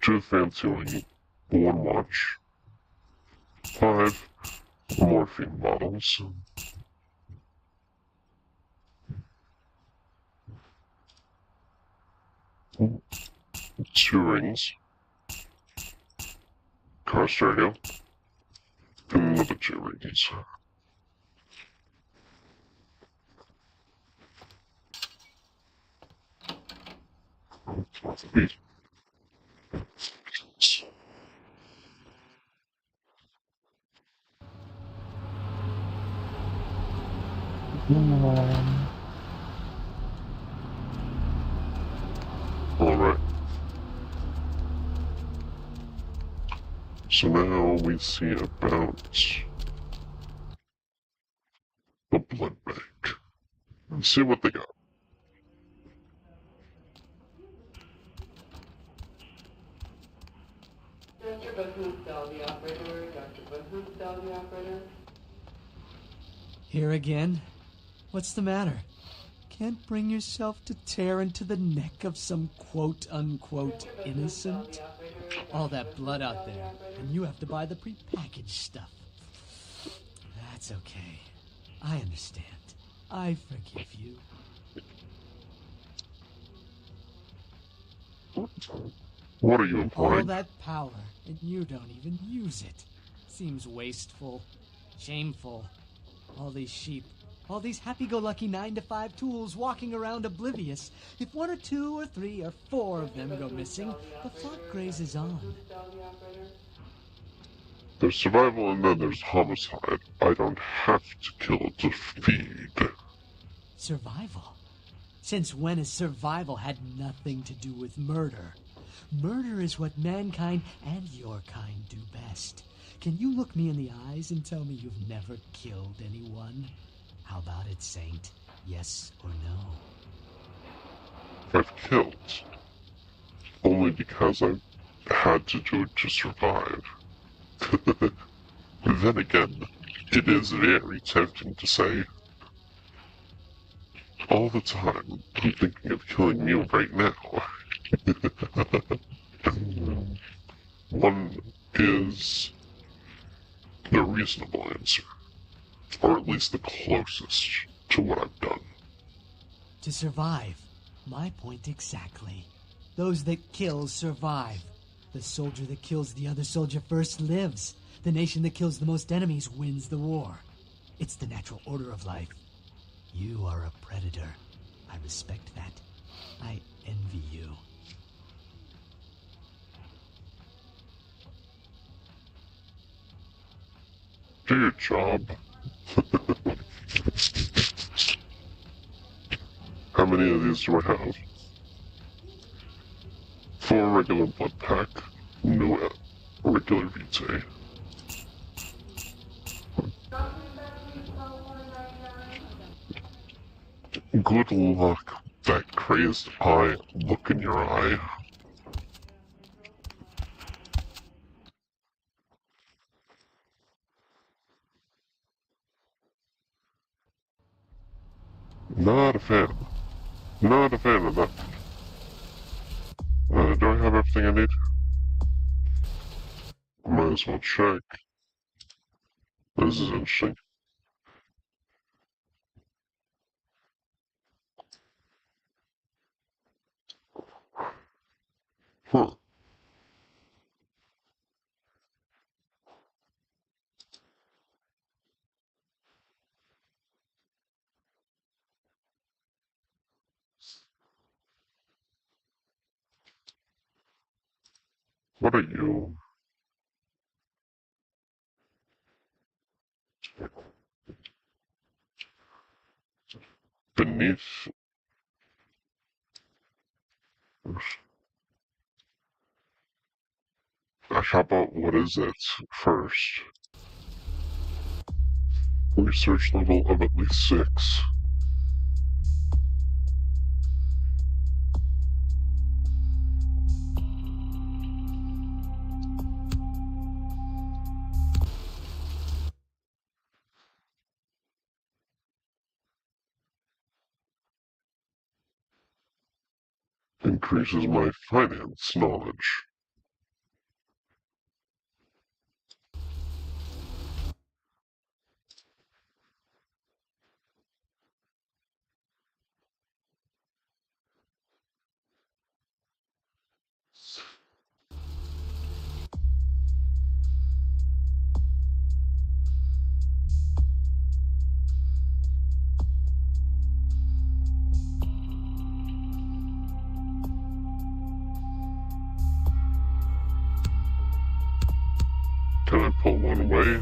Two fancy one watch. 5 morphine bottles. 2 rings. Car stereo. And another 2 rings. Alright. So now we see about the blood bank. Let's see what they got. Dr. Bahoop, the operator. Dr. Bahoop, the operator. Here again? What's the matter? Can't bring yourself to tear into the neck of some quote-unquote innocent? All that blood out there, and you have to buy the prepackaged stuff. That's okay. I understand. I forgive you. What are you implying? All that power, and you don't even use it. Seems wasteful. Shameful. All these sheep, All these happy-go-lucky 9-to-5 tools walking around oblivious. If 1 or 2 or 3 or 4 of them go missing, the flock grazes on. There's survival and then there's homicide. I don't have to kill to feed. Survival? Since when has survival had nothing to do with murder? Murder is what mankind and your kind do best. Can you look me in the eyes and tell me you've never killed anyone? How about it, Saint? Yes or no? I've killed. Only because I've had to do it to survive. Then again, it is very tempting to say, all the time, I'm thinking of killing you right now. One is the reasonable answer, or at least the closest to what I've done. To survive. My point exactly. Those that kill survive. The soldier that kills the other soldier first lives. The nation that kills the most enemies wins the war. It's the natural order of life. You are a predator. I respect that. I envy you. Do your job. How many of these do I have? 4 regular blood pack, no regular VTM. Good luck, that crazed eye look in your eye. Not a fan. Not a fan of that. Do I have everything I need? Might as well check. This is interesting. Huh. What are you? Beneath. How about what is it first? Research level of at least 6. Increases my finance knowledge. Can I pull one away?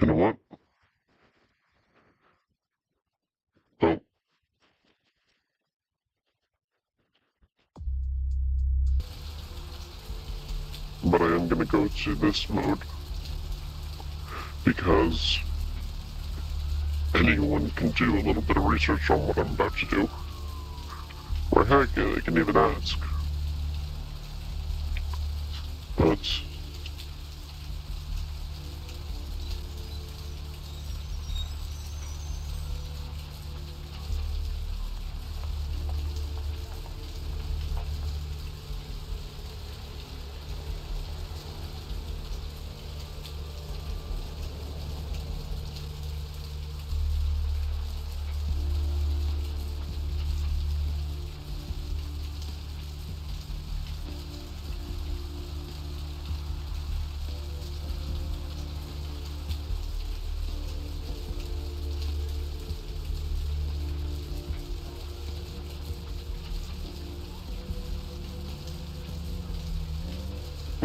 You know what? Oh. But I am gonna go to this mode. Because anyone can do a little bit of research on what I'm about to do. Or heck, they can even ask. But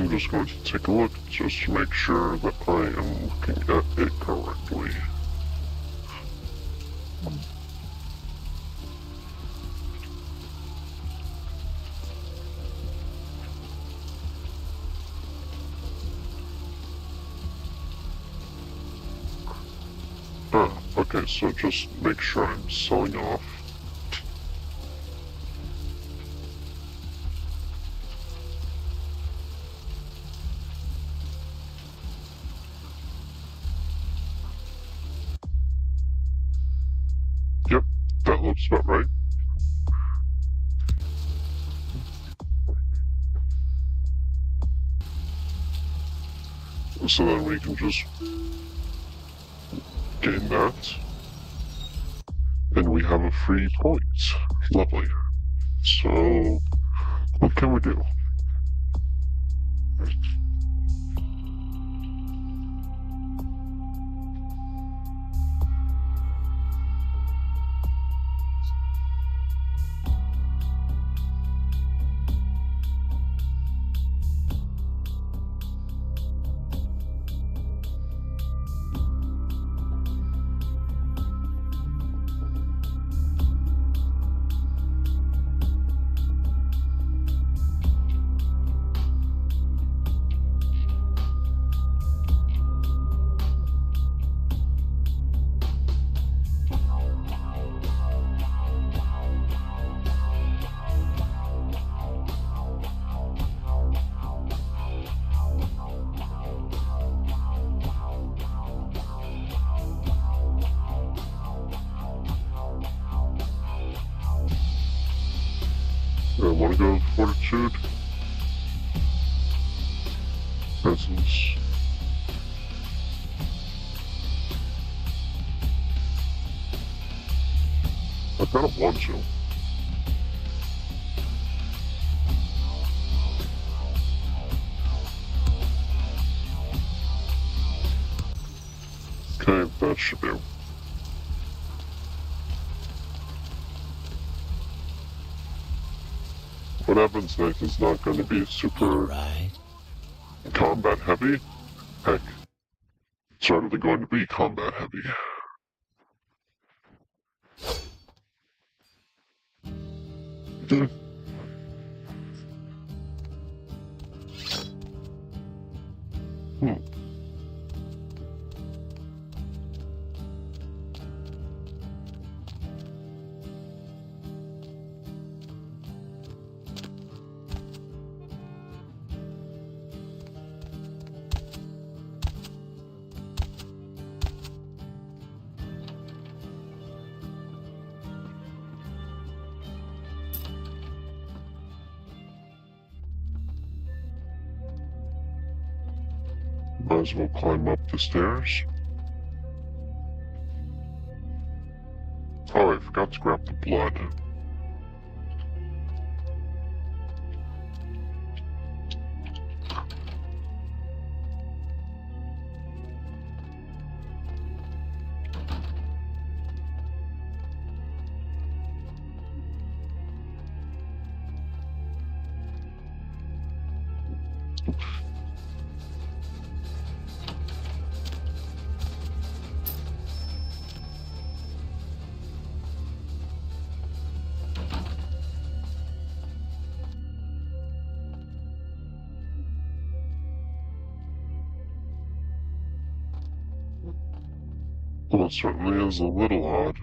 I'm just going to take a look just to make sure that I am looking at it correctly. Okay, so just make sure I'm selling off. Yep, that looks about right. So then we can just gain that. And we have a free point. Lovely. So, what can we do? I want to go with Fortitude. Presence. I kind of want to. Okay, that should do. What happens next is not going to be super combat heavy. Heck, it's hardly going to be combat heavy. Might as well climb up the stairs. Oh, I forgot to grab the blood. Well, it certainly is a little odd.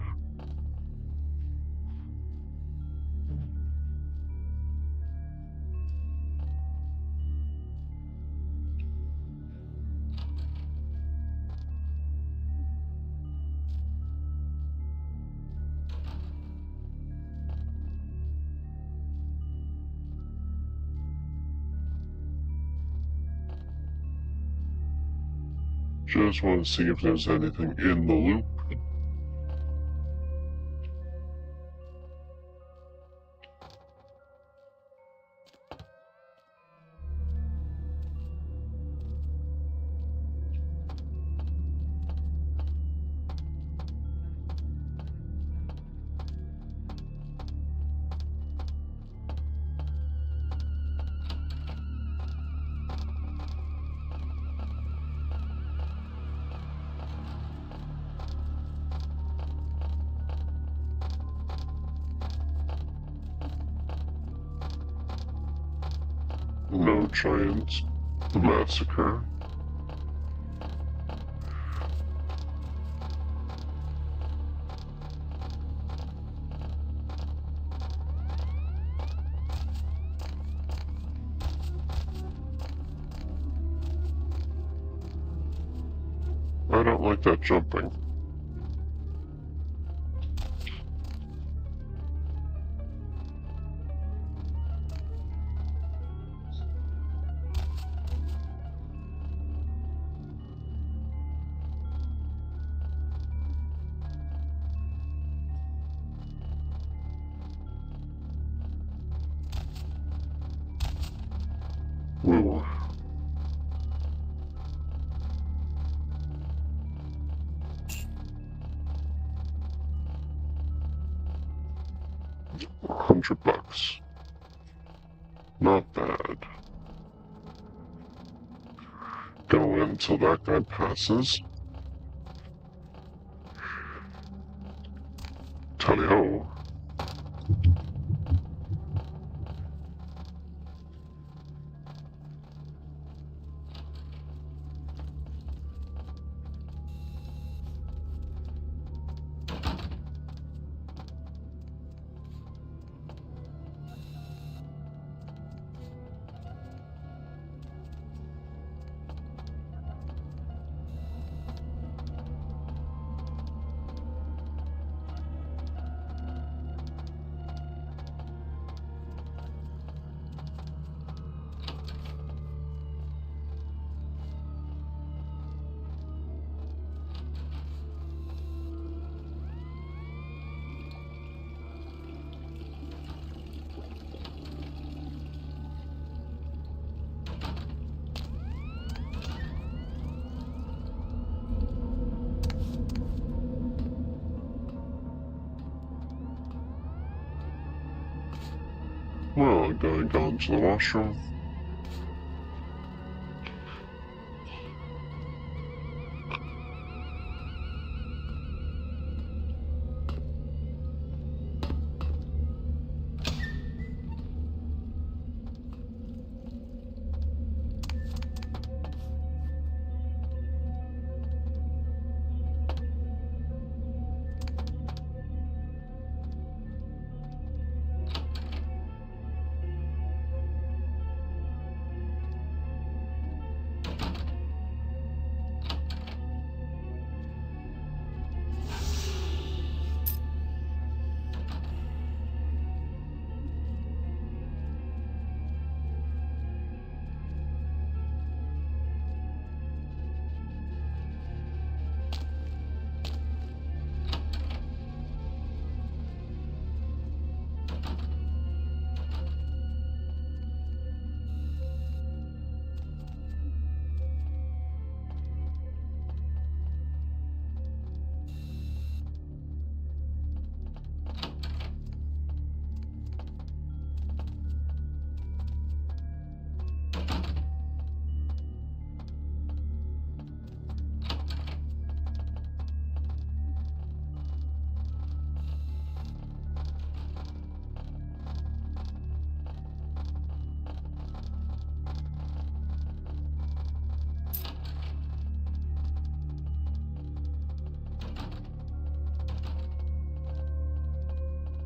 Just want to see if there's anything in the loop. No giant massacre. I don't like that jumping. Ooh. $100. Not bad. Gonna wait until that guy passes. Tally-ho. Well, I'm going down to the washroom.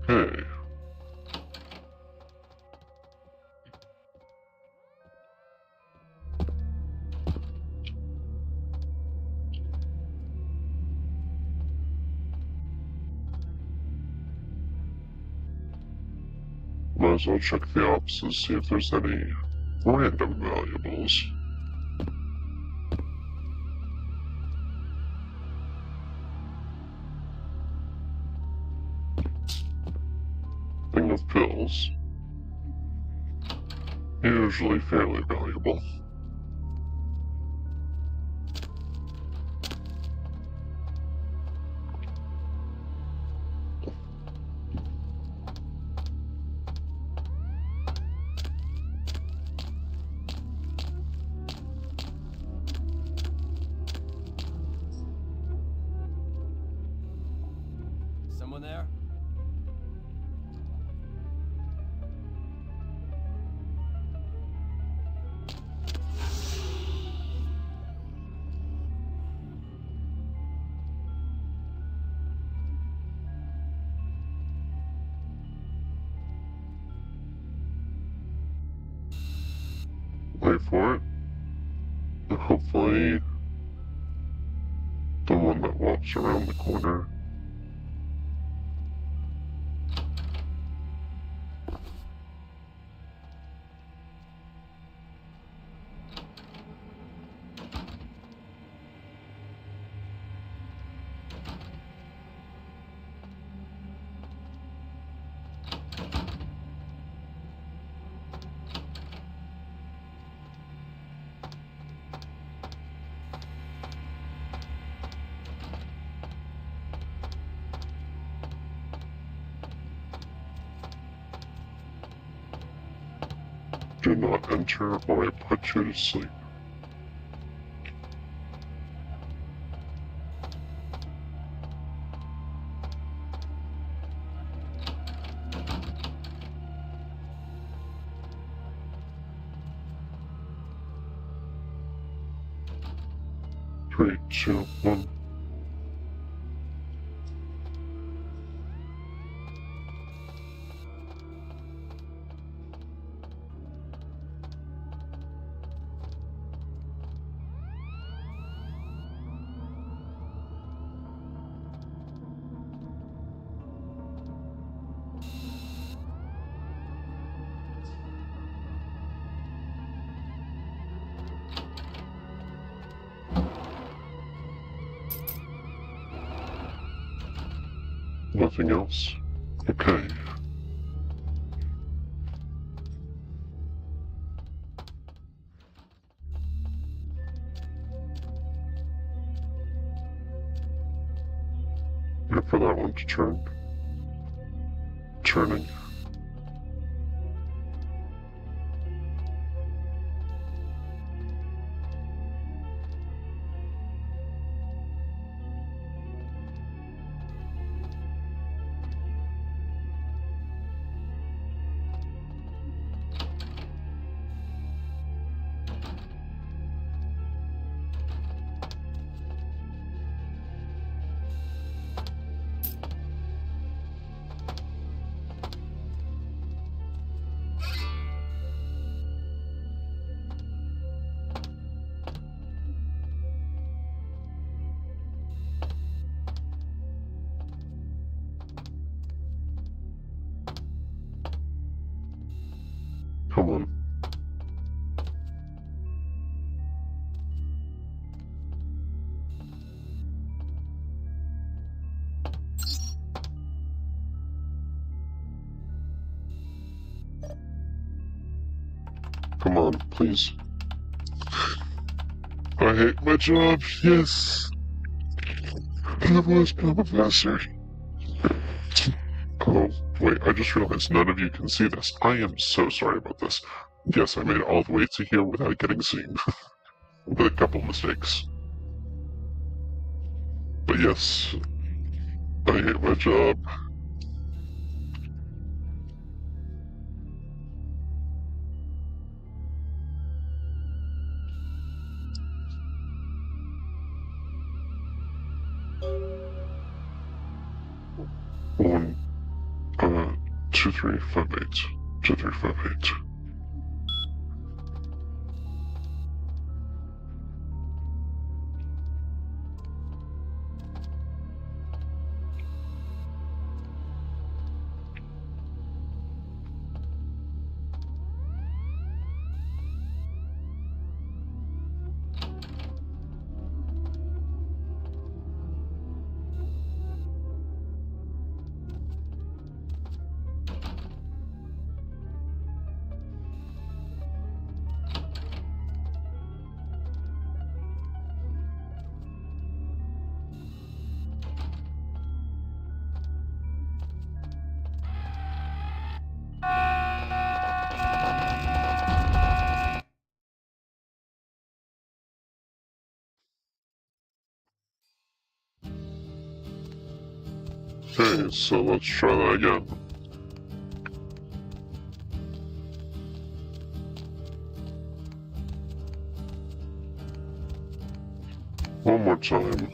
Hey. Might as well check the offices, see if there's any random valuables. Thing of pills. Usually fairly valuable. Someone there? wait for it. Hopefully, the one that walks around the corner. Do not enter or I put you to sleep. Three, two, one. Nothing else? Okay. Wait for that one to turn. Turning. Come on. Come on, please. I hate my job, yes. I've always been a professor. Oh, wait, I just realized none of you can see this. I am so sorry about this. Yes, I made it all the way to here without getting seen. With a couple mistakes. But yes, I hate my job. One, 2358. 2358. Okay, so let's try that again. One more time.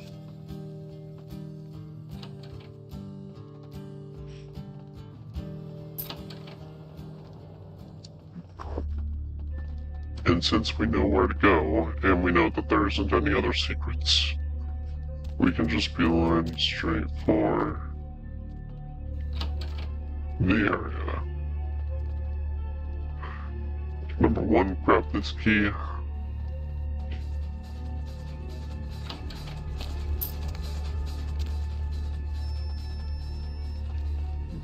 And since we know where to go, and we know that there isn't any other secrets, we can just beeline straight for the area. Number 1, grab this key.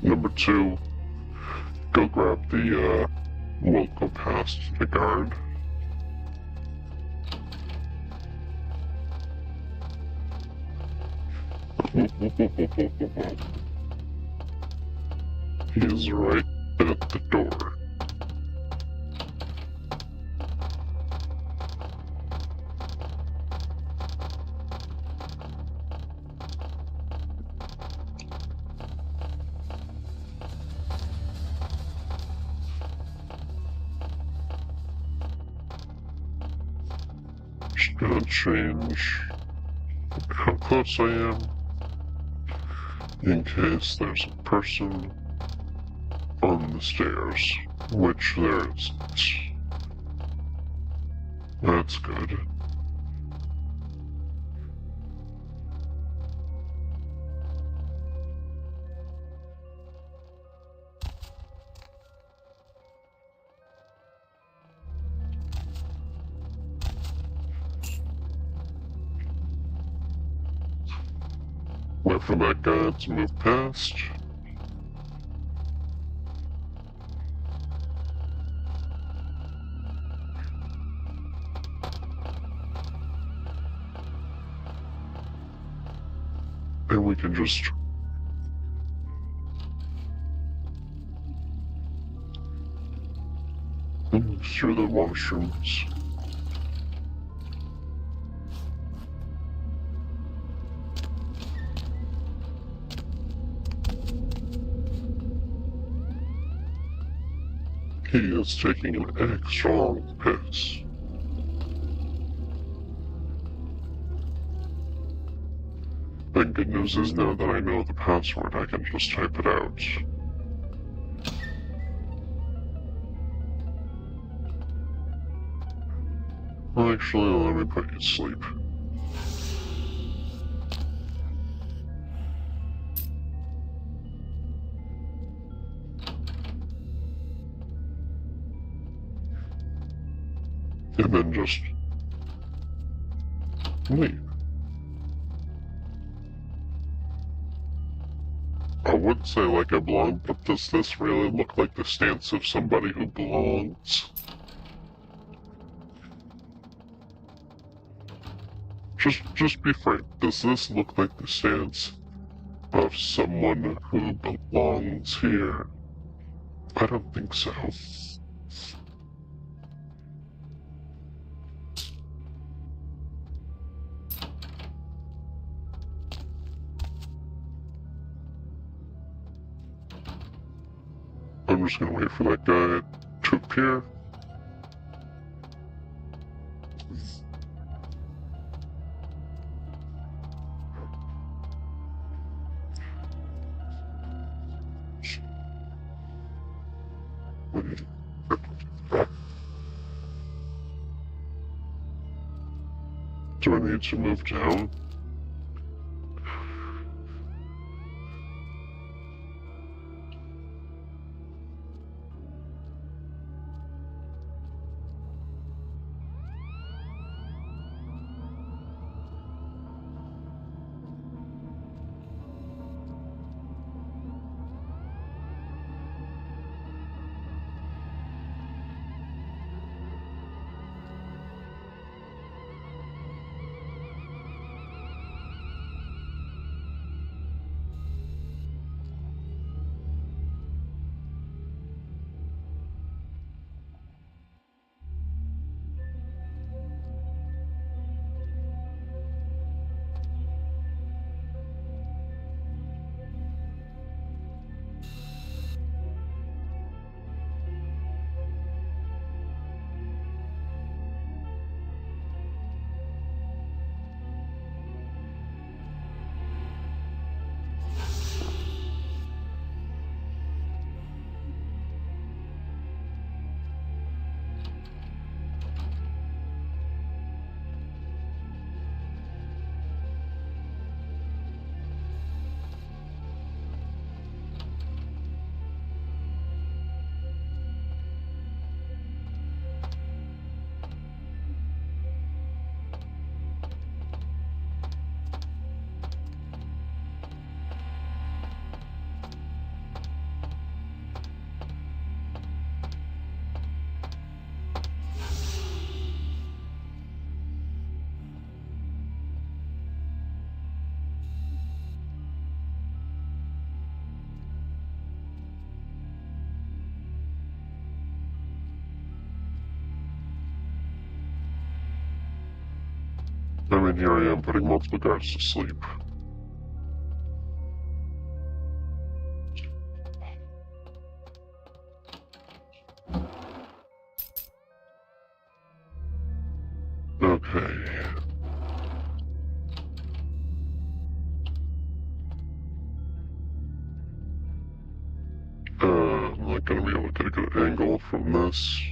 Number 2, go grab the, we'll go past the guard. He is right at the door. Just gonna change how close I am in case there's a person on the stairs, which there isn't. That's good. Wait for that guy to move past. And we can just move through the washrooms. He is taking an extra long piss. The good news is now that I know the password, I can just type it out. Well, actually, let me put you to sleep. And then just leave. I would say like I belong, but does this really look like the stance of somebody who belongs? Just be frank, does this look like the stance of someone who belongs here? I don't think so. I'm just gonna wait for that guy to appear. Do I need to move down? I mean, here I am putting multiple guards to sleep. Okay. I'm not gonna be able to get a good angle from this.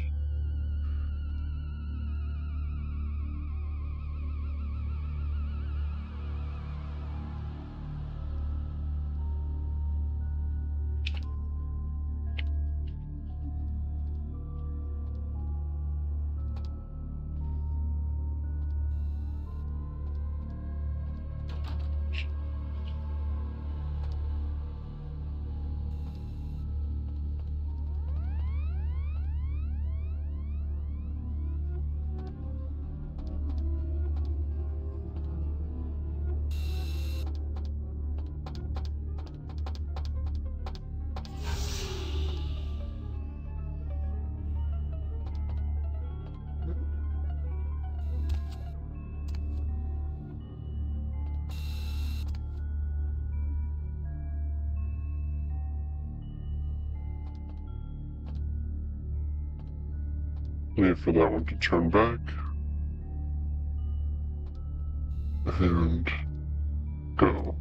Wait for that one to turn back. And go.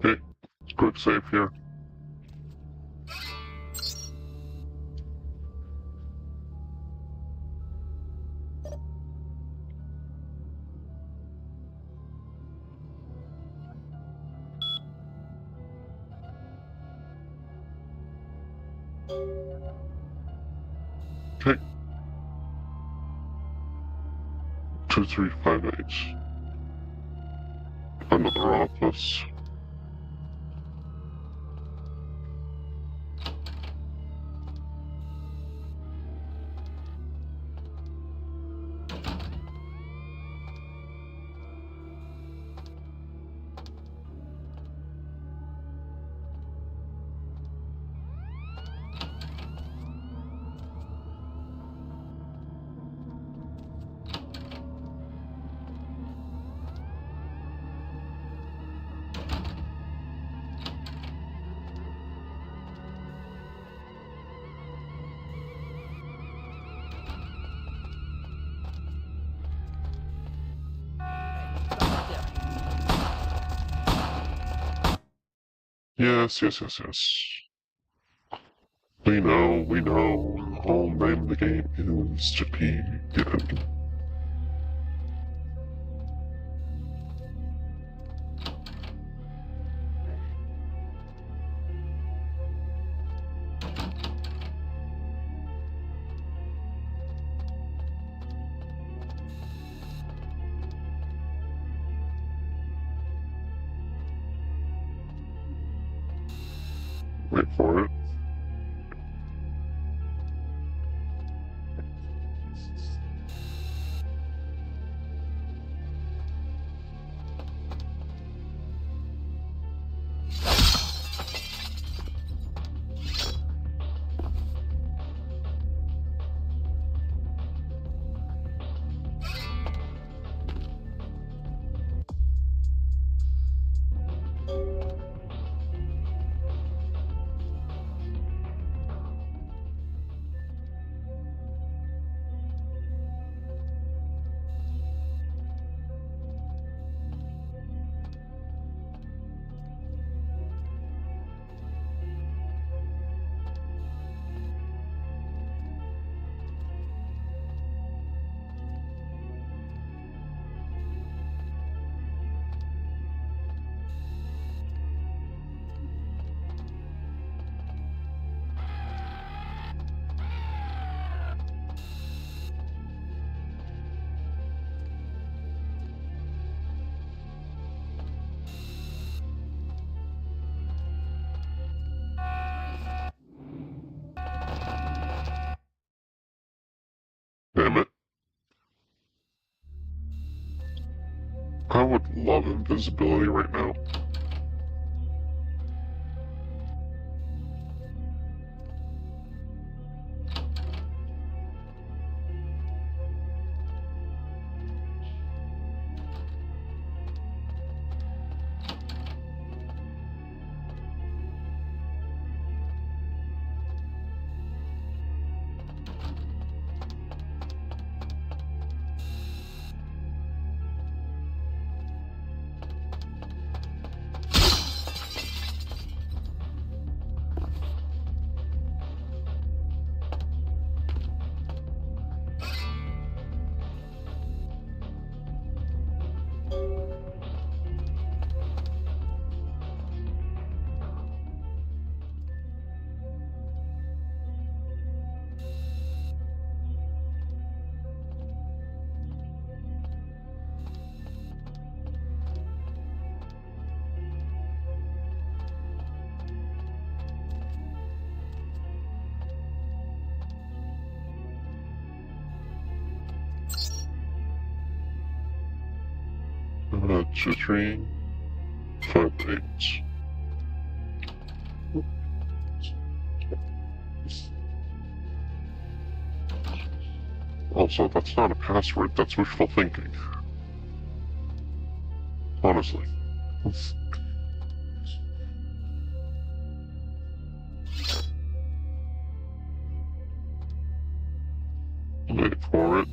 Okay, quick save here. Okay. 2358. Another office. Yes. We know, the whole name of the game is to be hidden. Wait for it. I would love invisibility right now. Two, 3, 5, 8. Also, that's not a password, that's wishful thinking. Honestly. Wait for it.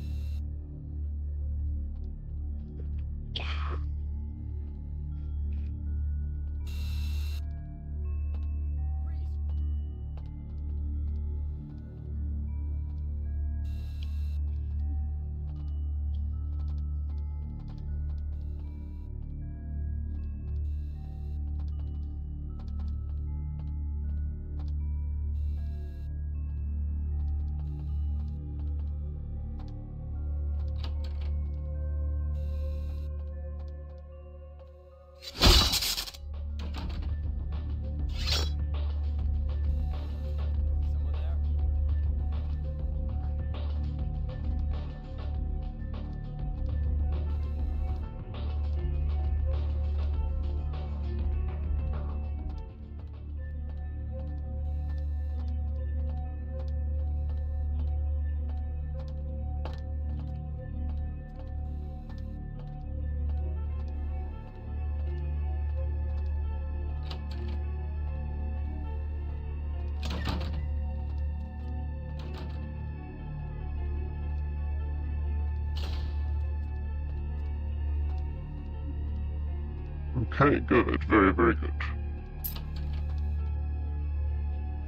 Okay, good. Very, very good.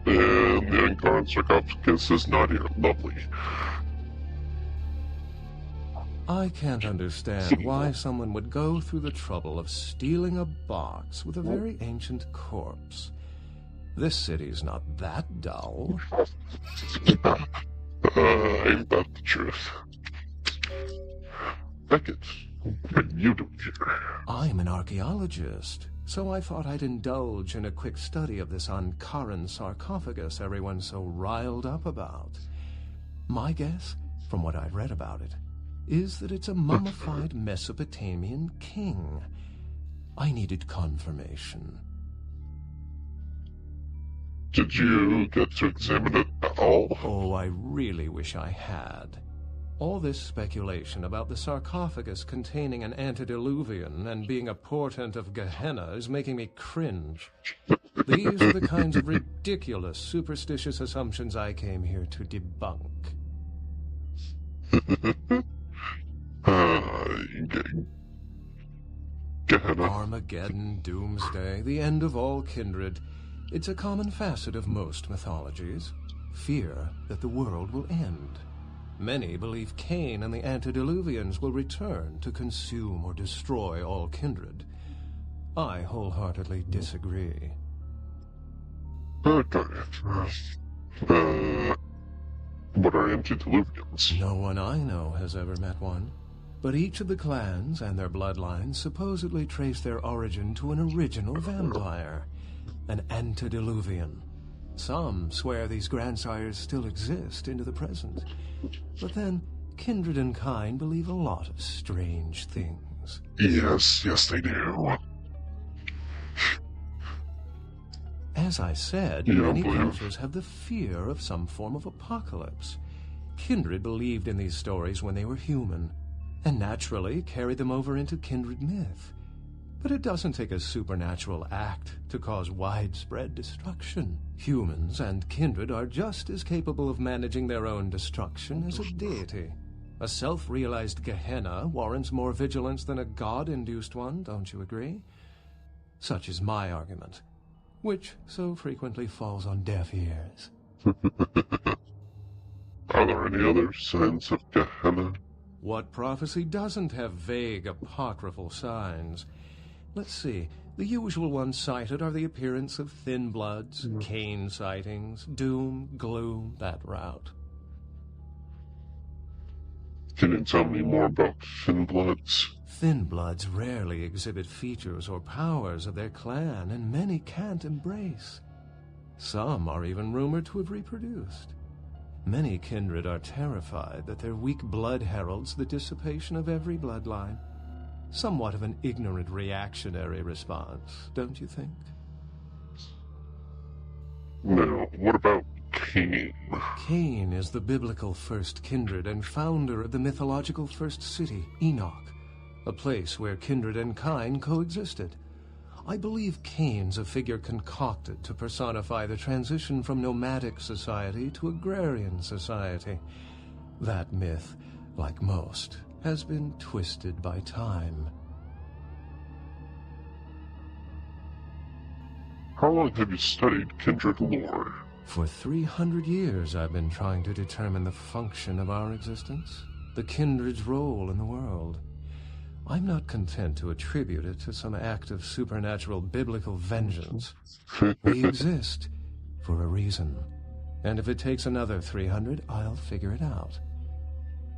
And the unconscious sarcophagus is not here. Lovely. I can't understand why someone would go through the trouble of stealing a box with a very ancient corpse. This city's not that dull. Ain't that the truth? Beckett, what are you doing here? I'm an archaeologist, so I thought I'd indulge in a quick study of this Ankaran sarcophagus everyone's so riled up about. My guess, from what I've read about it, is that it's a mummified Mesopotamian king. I needed confirmation. Did you get to examine it at all? Oh, I really wish I had. All this speculation about the sarcophagus containing an antediluvian and being a portent of Gehenna is making me cringe. These are the kinds of ridiculous, superstitious assumptions I came here to debunk. Gehenna. Armageddon, doomsday, the end of all kindred. It's a common facet of most mythologies. Fear that the world will end. Many believe Cain and the antediluvians will return to consume or destroy all kindred. I wholeheartedly disagree. Okay. What are antediluvians? No one I know has ever met one. But each of the clans and their bloodlines supposedly trace their origin to an original vampire, an antediluvian. Some swear these grandsires still exist into the present. But then, kindred and kind believe a lot of strange things. things. Yes, they do. As I said, many cultures have the fear of some form of apocalypse. Kindred believed in these stories when they were human, and naturally carried them over into kindred myth. But it doesn't take a supernatural act to cause widespread destruction. Humans and kindred are just as capable of managing their own destruction as a deity. A self-realized Gehenna warrants more vigilance than a god-induced one, don't you agree? Such is my argument, which so frequently falls on deaf ears. Are there any other signs of Gehenna? What prophecy doesn't have vague apocryphal signs? Let's see. The usual ones cited are the appearance of thin bloods, Cain sightings, doom, gloom, that route. Can you tell me more about thin bloods? Thin bloods rarely exhibit features or powers of their clan, and many can't embrace. Some are even rumored to have reproduced. Many kindred are terrified that their weak blood heralds the dissipation of every bloodline. Somewhat of an ignorant reactionary response, don't you think? Now, what about Cain? Cain is the biblical first kindred and founder of the mythological first city, Enoch, a place where kindred and kine coexisted. I believe Cain's a figure concocted to personify the transition from nomadic society to agrarian society. That myth, like most, has been twisted by time. How long have you studied kindred lore? For 300 years I've been trying to determine the function of our existence, the kindred's role in the world. I'm not content to attribute it to some act of supernatural biblical vengeance. We exist for a reason, and if it takes another 300, I'll figure it out.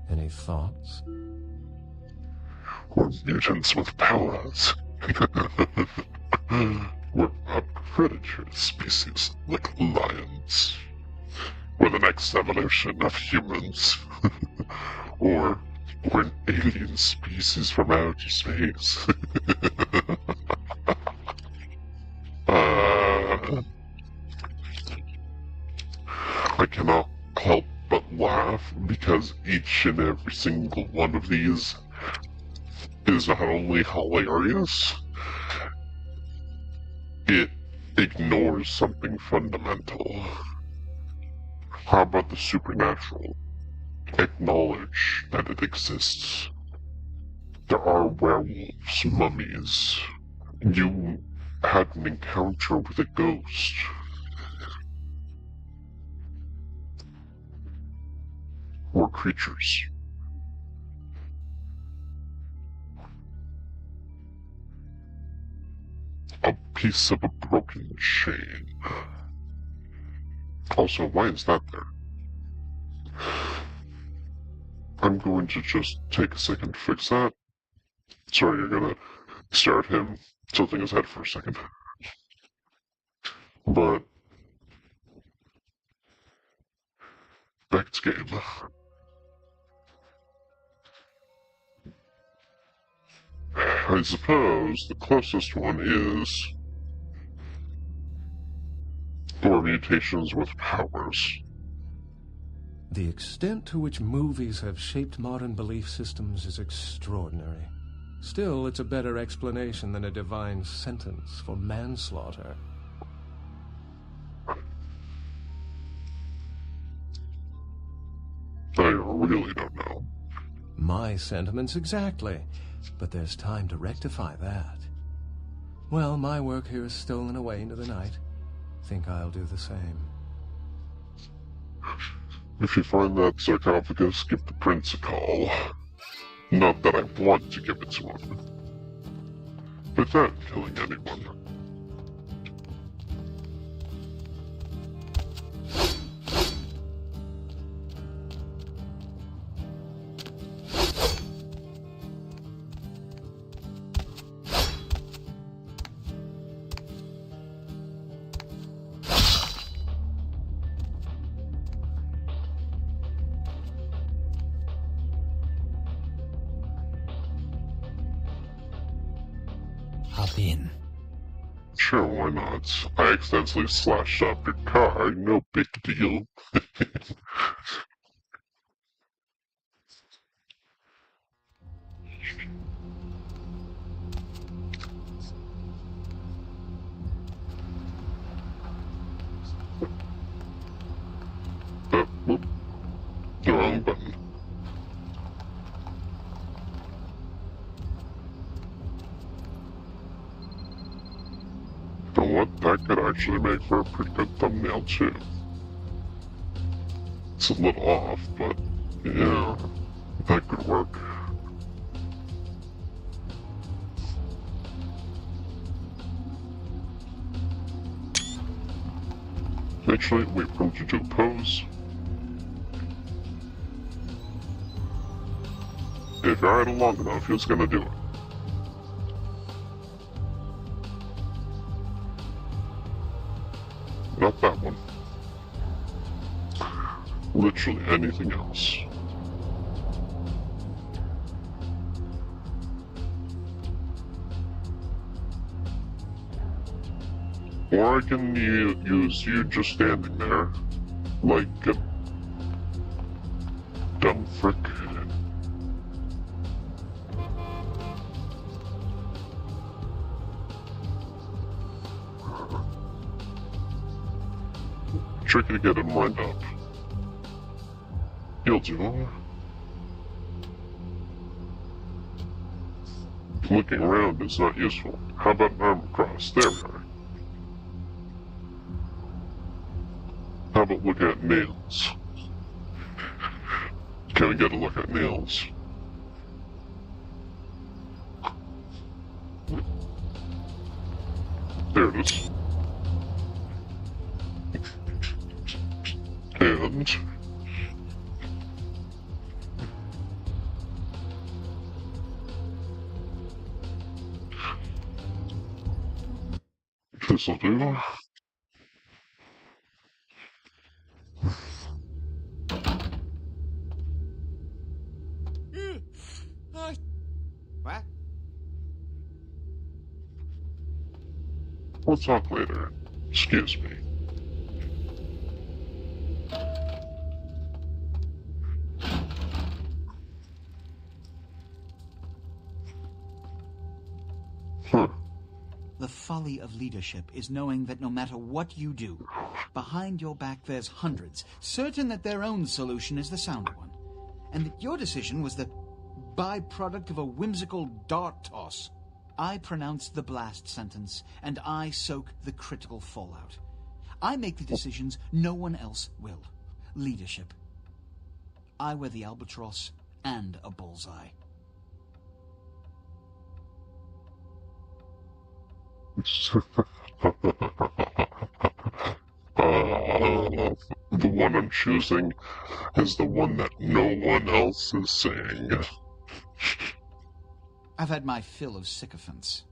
Any thoughts? We're mutants with powers. We're a predator species like lions. We're the next evolution of humans. Or we're an alien species from outer space. I cannot help but laugh because each and every single one of these is not only hilarious, it ignores something fundamental. How about the supernatural? Acknowledge that it exists. There are werewolves, mummies. You had an encounter with a ghost. Or creatures. A piece of a broken chain. Also, why is that there? I'm going to just take a second to fix that. Sorry, you're gonna stare at him tilting his head for a second. But back to game. I suppose the closest one is or mutations with powers. The extent to which movies have shaped modern belief systems is extraordinary. Still, it's a better explanation than a divine sentence for manslaughter. I really don't know. My sentiments exactly, but there's time to rectify that. Well, my work here is stolen away into the night. Think I'll do the same. If you find that sarcophagus, give the prince a call. Not that I want to give it to him, without killing anyone. Hop in. Sure, why not? I accidentally slashed up your car, no big deal. Whoop. The wrong button. You know what? That could actually make for a pretty good thumbnail, too. It's a little off, but yeah, that could work. Actually, wait for him to do a pose. If you're idle long enough, he's gonna do it. Not that one. Literally anything else. Or I can use you just standing there, like a dumb frick. Tricky to get him lined up. You'll do. Looking around is not useful. How about an arm across? There we are. How about looking at nails? Can we get a look at nails? There it is. And this'll do. What? We'll talk later. Excuse me. Huh. The folly of leadership is knowing that no matter what you do, behind your back there's hundreds, certain that their own solution is the sounder one, and that your decision was the byproduct of a whimsical dart toss. I pronounce the blast sentence, and I soak the critical fallout. I make the decisions no one else will. Leadership. I wear the albatross and a bullseye. The one I'm choosing is the one that no one else is saying. I've had my fill of sycophants.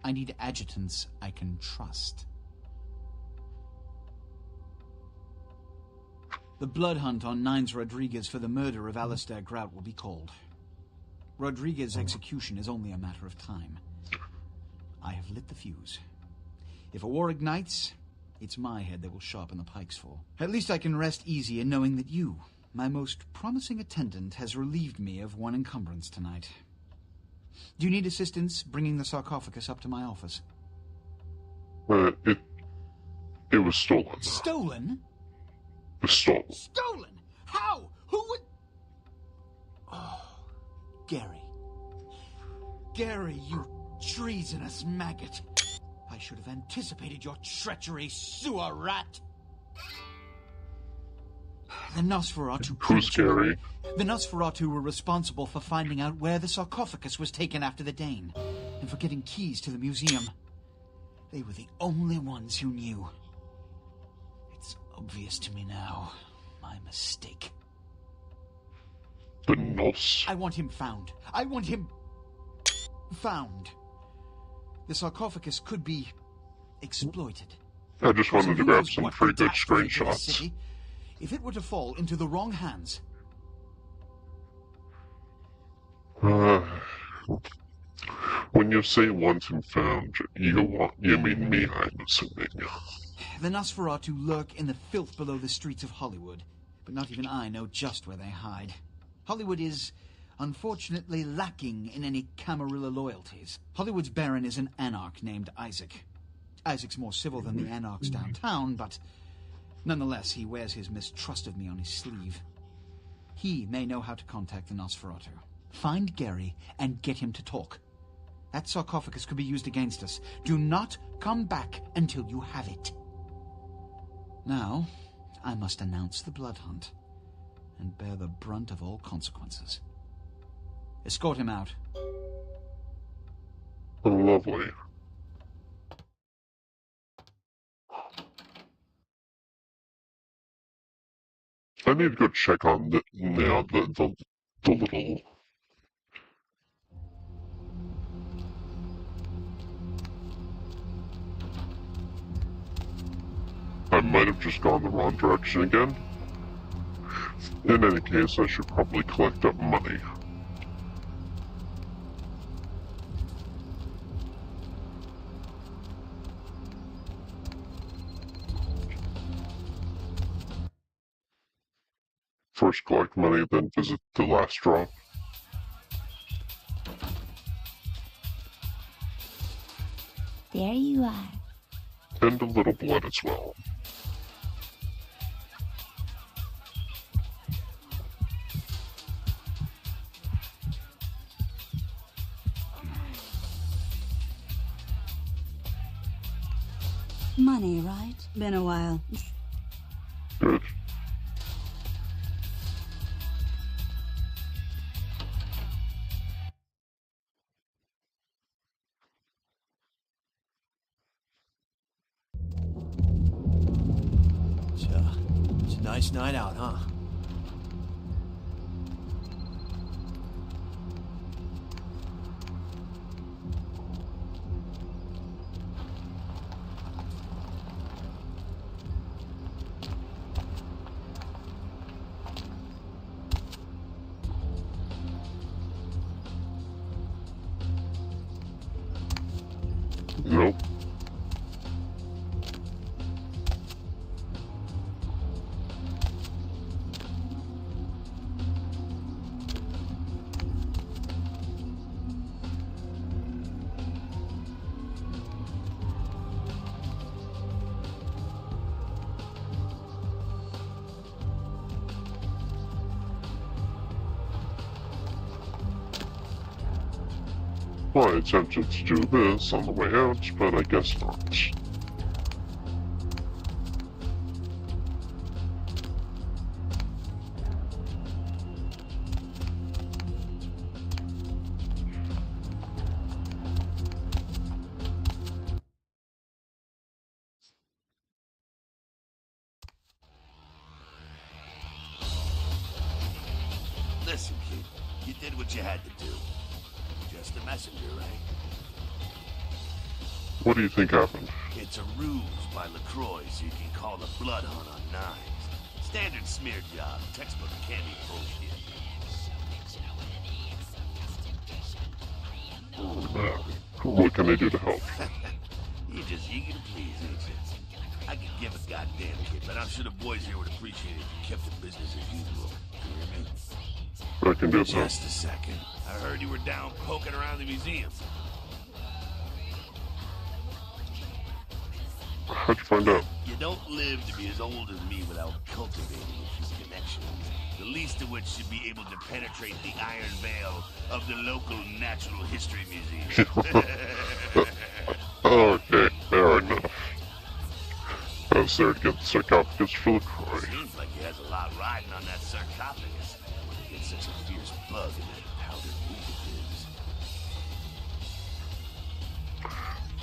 I need adjutants I can trust. The blood hunt on Nines Rodriguez for the murder of Alistair Grout will be called. Rodriguez's execution is only a matter of time. I have lit the fuse. If a war ignites, it's my head they will sharpen the pikes for. At least I can rest easy in knowing that you, my most promising attendant, has relieved me of one encumbrance tonight. Do you need assistance bringing the sarcophagus up to my office? It was stolen. Stolen? It was stolen. Stolen? How? Who would... Oh, Gary. Gary, you treasonous maggot. I should have anticipated your treachery, sewer rat. The Nosferatu... Who's Gary? The Nosferatu were responsible for finding out where the sarcophagus was taken after the Dane, and for getting keys to the museum. They were the only ones who knew. It's obvious to me now. My mistake. The Nos. I want him found. I want him... found. The sarcophagus could be exploited. I just wanted to grab some What pretty good catastrophe to the screenshots. city. If it were to fall into the wrong hands... When you say once and found, you mean me, I'm assuming. The Nosferatu lurk in the filth below the streets of Hollywood, but not even I know just where they hide. Hollywood is, unfortunately, lacking in any Camarilla loyalties. Hollywood's baron is an anarch named Isaac. Isaac's more civil than the anarchs downtown, but nonetheless, he wears his mistrust of me on his sleeve. He may know how to contact the Nosferatu. Find Gary and get him to talk. That sarcophagus could be used against us. Do not come back until you have it. Now, I must announce the blood hunt and bear the brunt of all consequences. Escort him out. Oh, lovely. I need to go check on the little... I might have just gone the wrong direction again. In any case, I should probably collect up money. First collect money, then visit the last drop. There you are. And a little blood as well. Money, right? Been a while. Good. It's a nice night out, huh? Nope. Well, I attempted to do this on the way out, but I guess not. Listen, kid, you did what you had to do. Just a messenger, right? What do you think happened? It's a ruse by LaCroix so you can call the blood hunt on knives. Standard smear job, textbook candy bullshit. What can I do to help? You're just eager to please, ain't you? I could give a goddamn kid, but I'm sure the boys here would appreciate it if you kept the business as usual. You hear me? I can do so. Just a second. I heard you were down poking around the museum. How'd you find out? You don't live to be as old as me without cultivating a few connections. The least of which should be able to penetrate the iron veil of the local Natural History Museum. Okay, fair enough. I was there to get the sarcophagus for LaCroix. Seems like he has a lot riding on that sarcophagus. It's such a fierce bug in that powdered meat of his.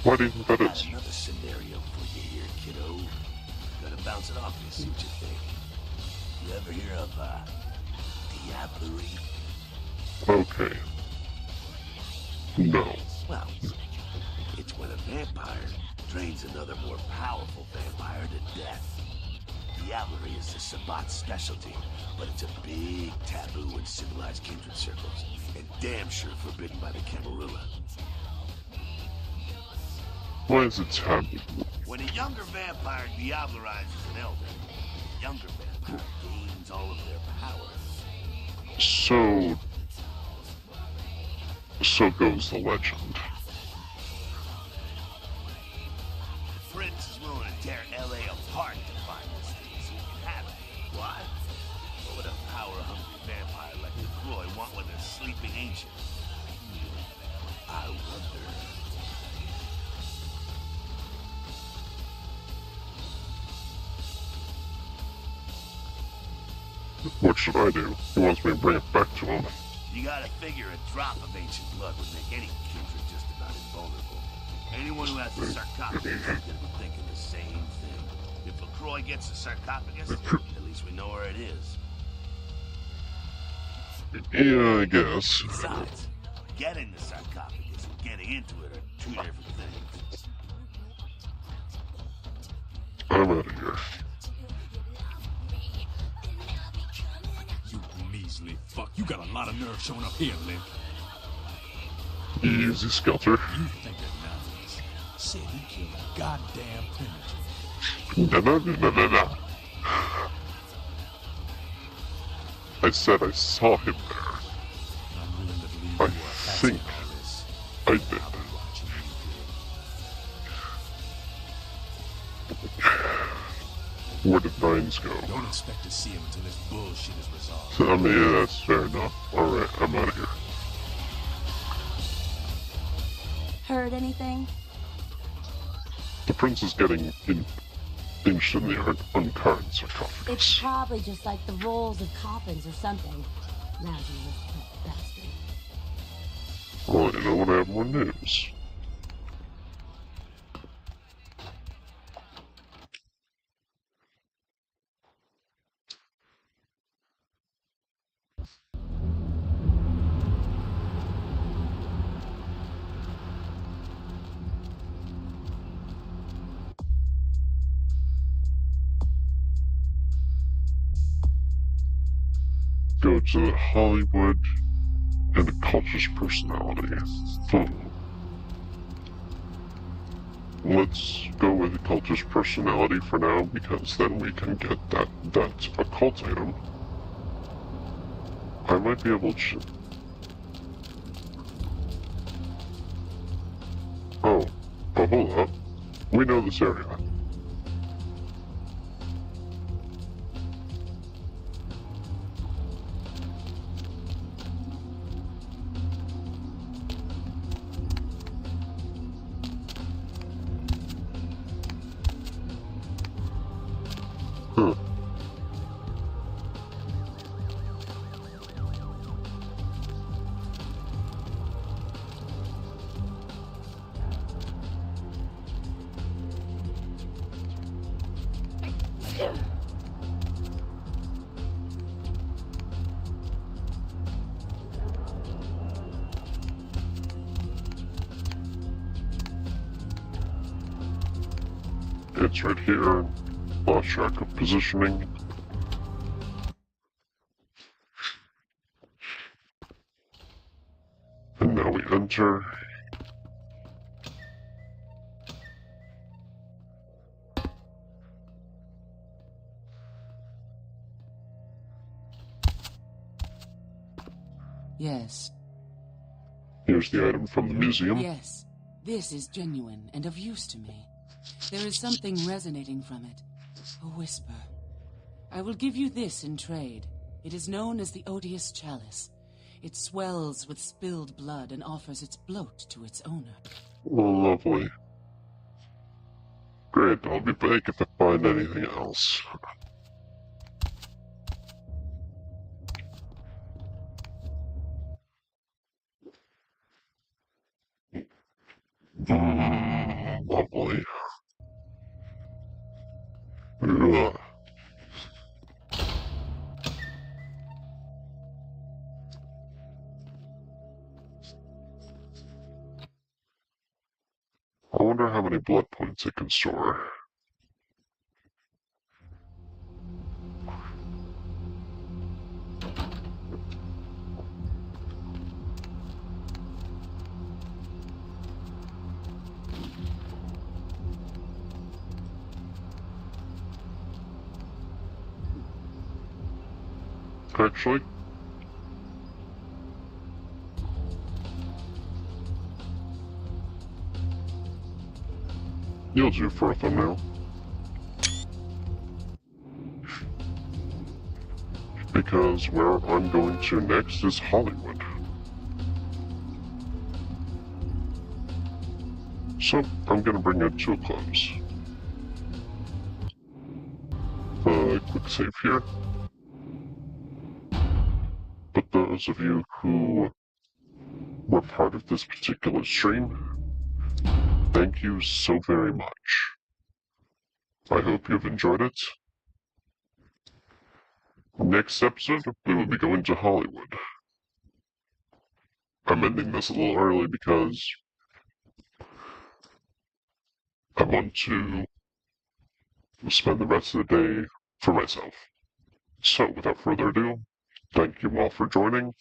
Why do you think that Got is? another scenario for you here, kiddo. Gotta bounce it off you, see what you think. You ever hear of, diablerie? Okay. No. Well, it's when a vampire drains another more powerful vampire to death. Diablerie is the Sabbat's specialty, but it's a big taboo in civilized kindred circles, and damn sure forbidden by the Camarilla. Why is it taboo? When a younger vampire diablerizes an elder, the younger vampire gains all of their powers. So goes the legend. The prince is willing to tear LA apart to find this thing so he can have it. Why? What would a power-hungry vampire like LaCroix want with a sleeping ancient? I wonder. What should I do? He wants me to bring it back to him. You gotta figure a drop of ancient blood would make any kindred just about invulnerable. Anyone who has the sarcophagus is gonna be thinking the same thing. If LaCroix gets the sarcophagus, at least we know where it is. Yeah, I guess. Besides, getting the sarcophagus and getting into it are two different things. I'm out of here. You measly fuck. You got a lot of nerve showing up here, Link. Easy, Skelter. You think it nice. Said he killed a goddamn primitive. No. I said I saw him there. I'm willing to believe I you are think all this. I did. I'll be watching you. Where did Nines go? Don't expect to see him until this bullshit is resolved. I mean, yeah, that's fair enough. Alright, I'm out of here. Heard anything? The prince is getting inched in the uncarved It's sarcophagus. probably just like the rolls of coffins or something. Lousy miscut bastard. Well, you know when I have more news. Go to Hollywood and a cultist personality. Let's go with a cultist personality for now, because then we can get that occult item. I might be able to... Oh, hold up. We know this area. It's right here. Lost track of positioning. And now we enter. Yes. Here's the item from the museum. Yes. This is genuine and of use to me. There is something resonating from it. A whisper. I will give you this in trade. It is known as the Odious Chalice. It swells with spilled blood and offers its bloat to its owner. Oh, lovely. Great, I'll be back if I find anything else. Lovely. Ugh. I wonder how many blood points it can store. actually. You'll do for a thumbnail. Because where I'm going to next is Hollywood. So, I'm gonna bring it to a close. Quick save here. But those of you who were part of this particular stream, thank you so very much. I hope you've enjoyed it. Next episode, we will be going to Hollywood. I'm ending this a little early because I want to spend the rest of the day for myself. So, without further ado, thank you all for joining.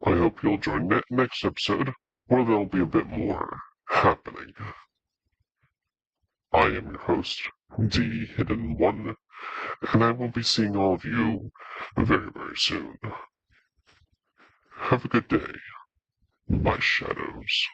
I hope you'll join next episode, where there'll be a bit more happening. I am your host, The Hidden One, and I will be seeing all of you very, very soon. Have a good day, my shadows.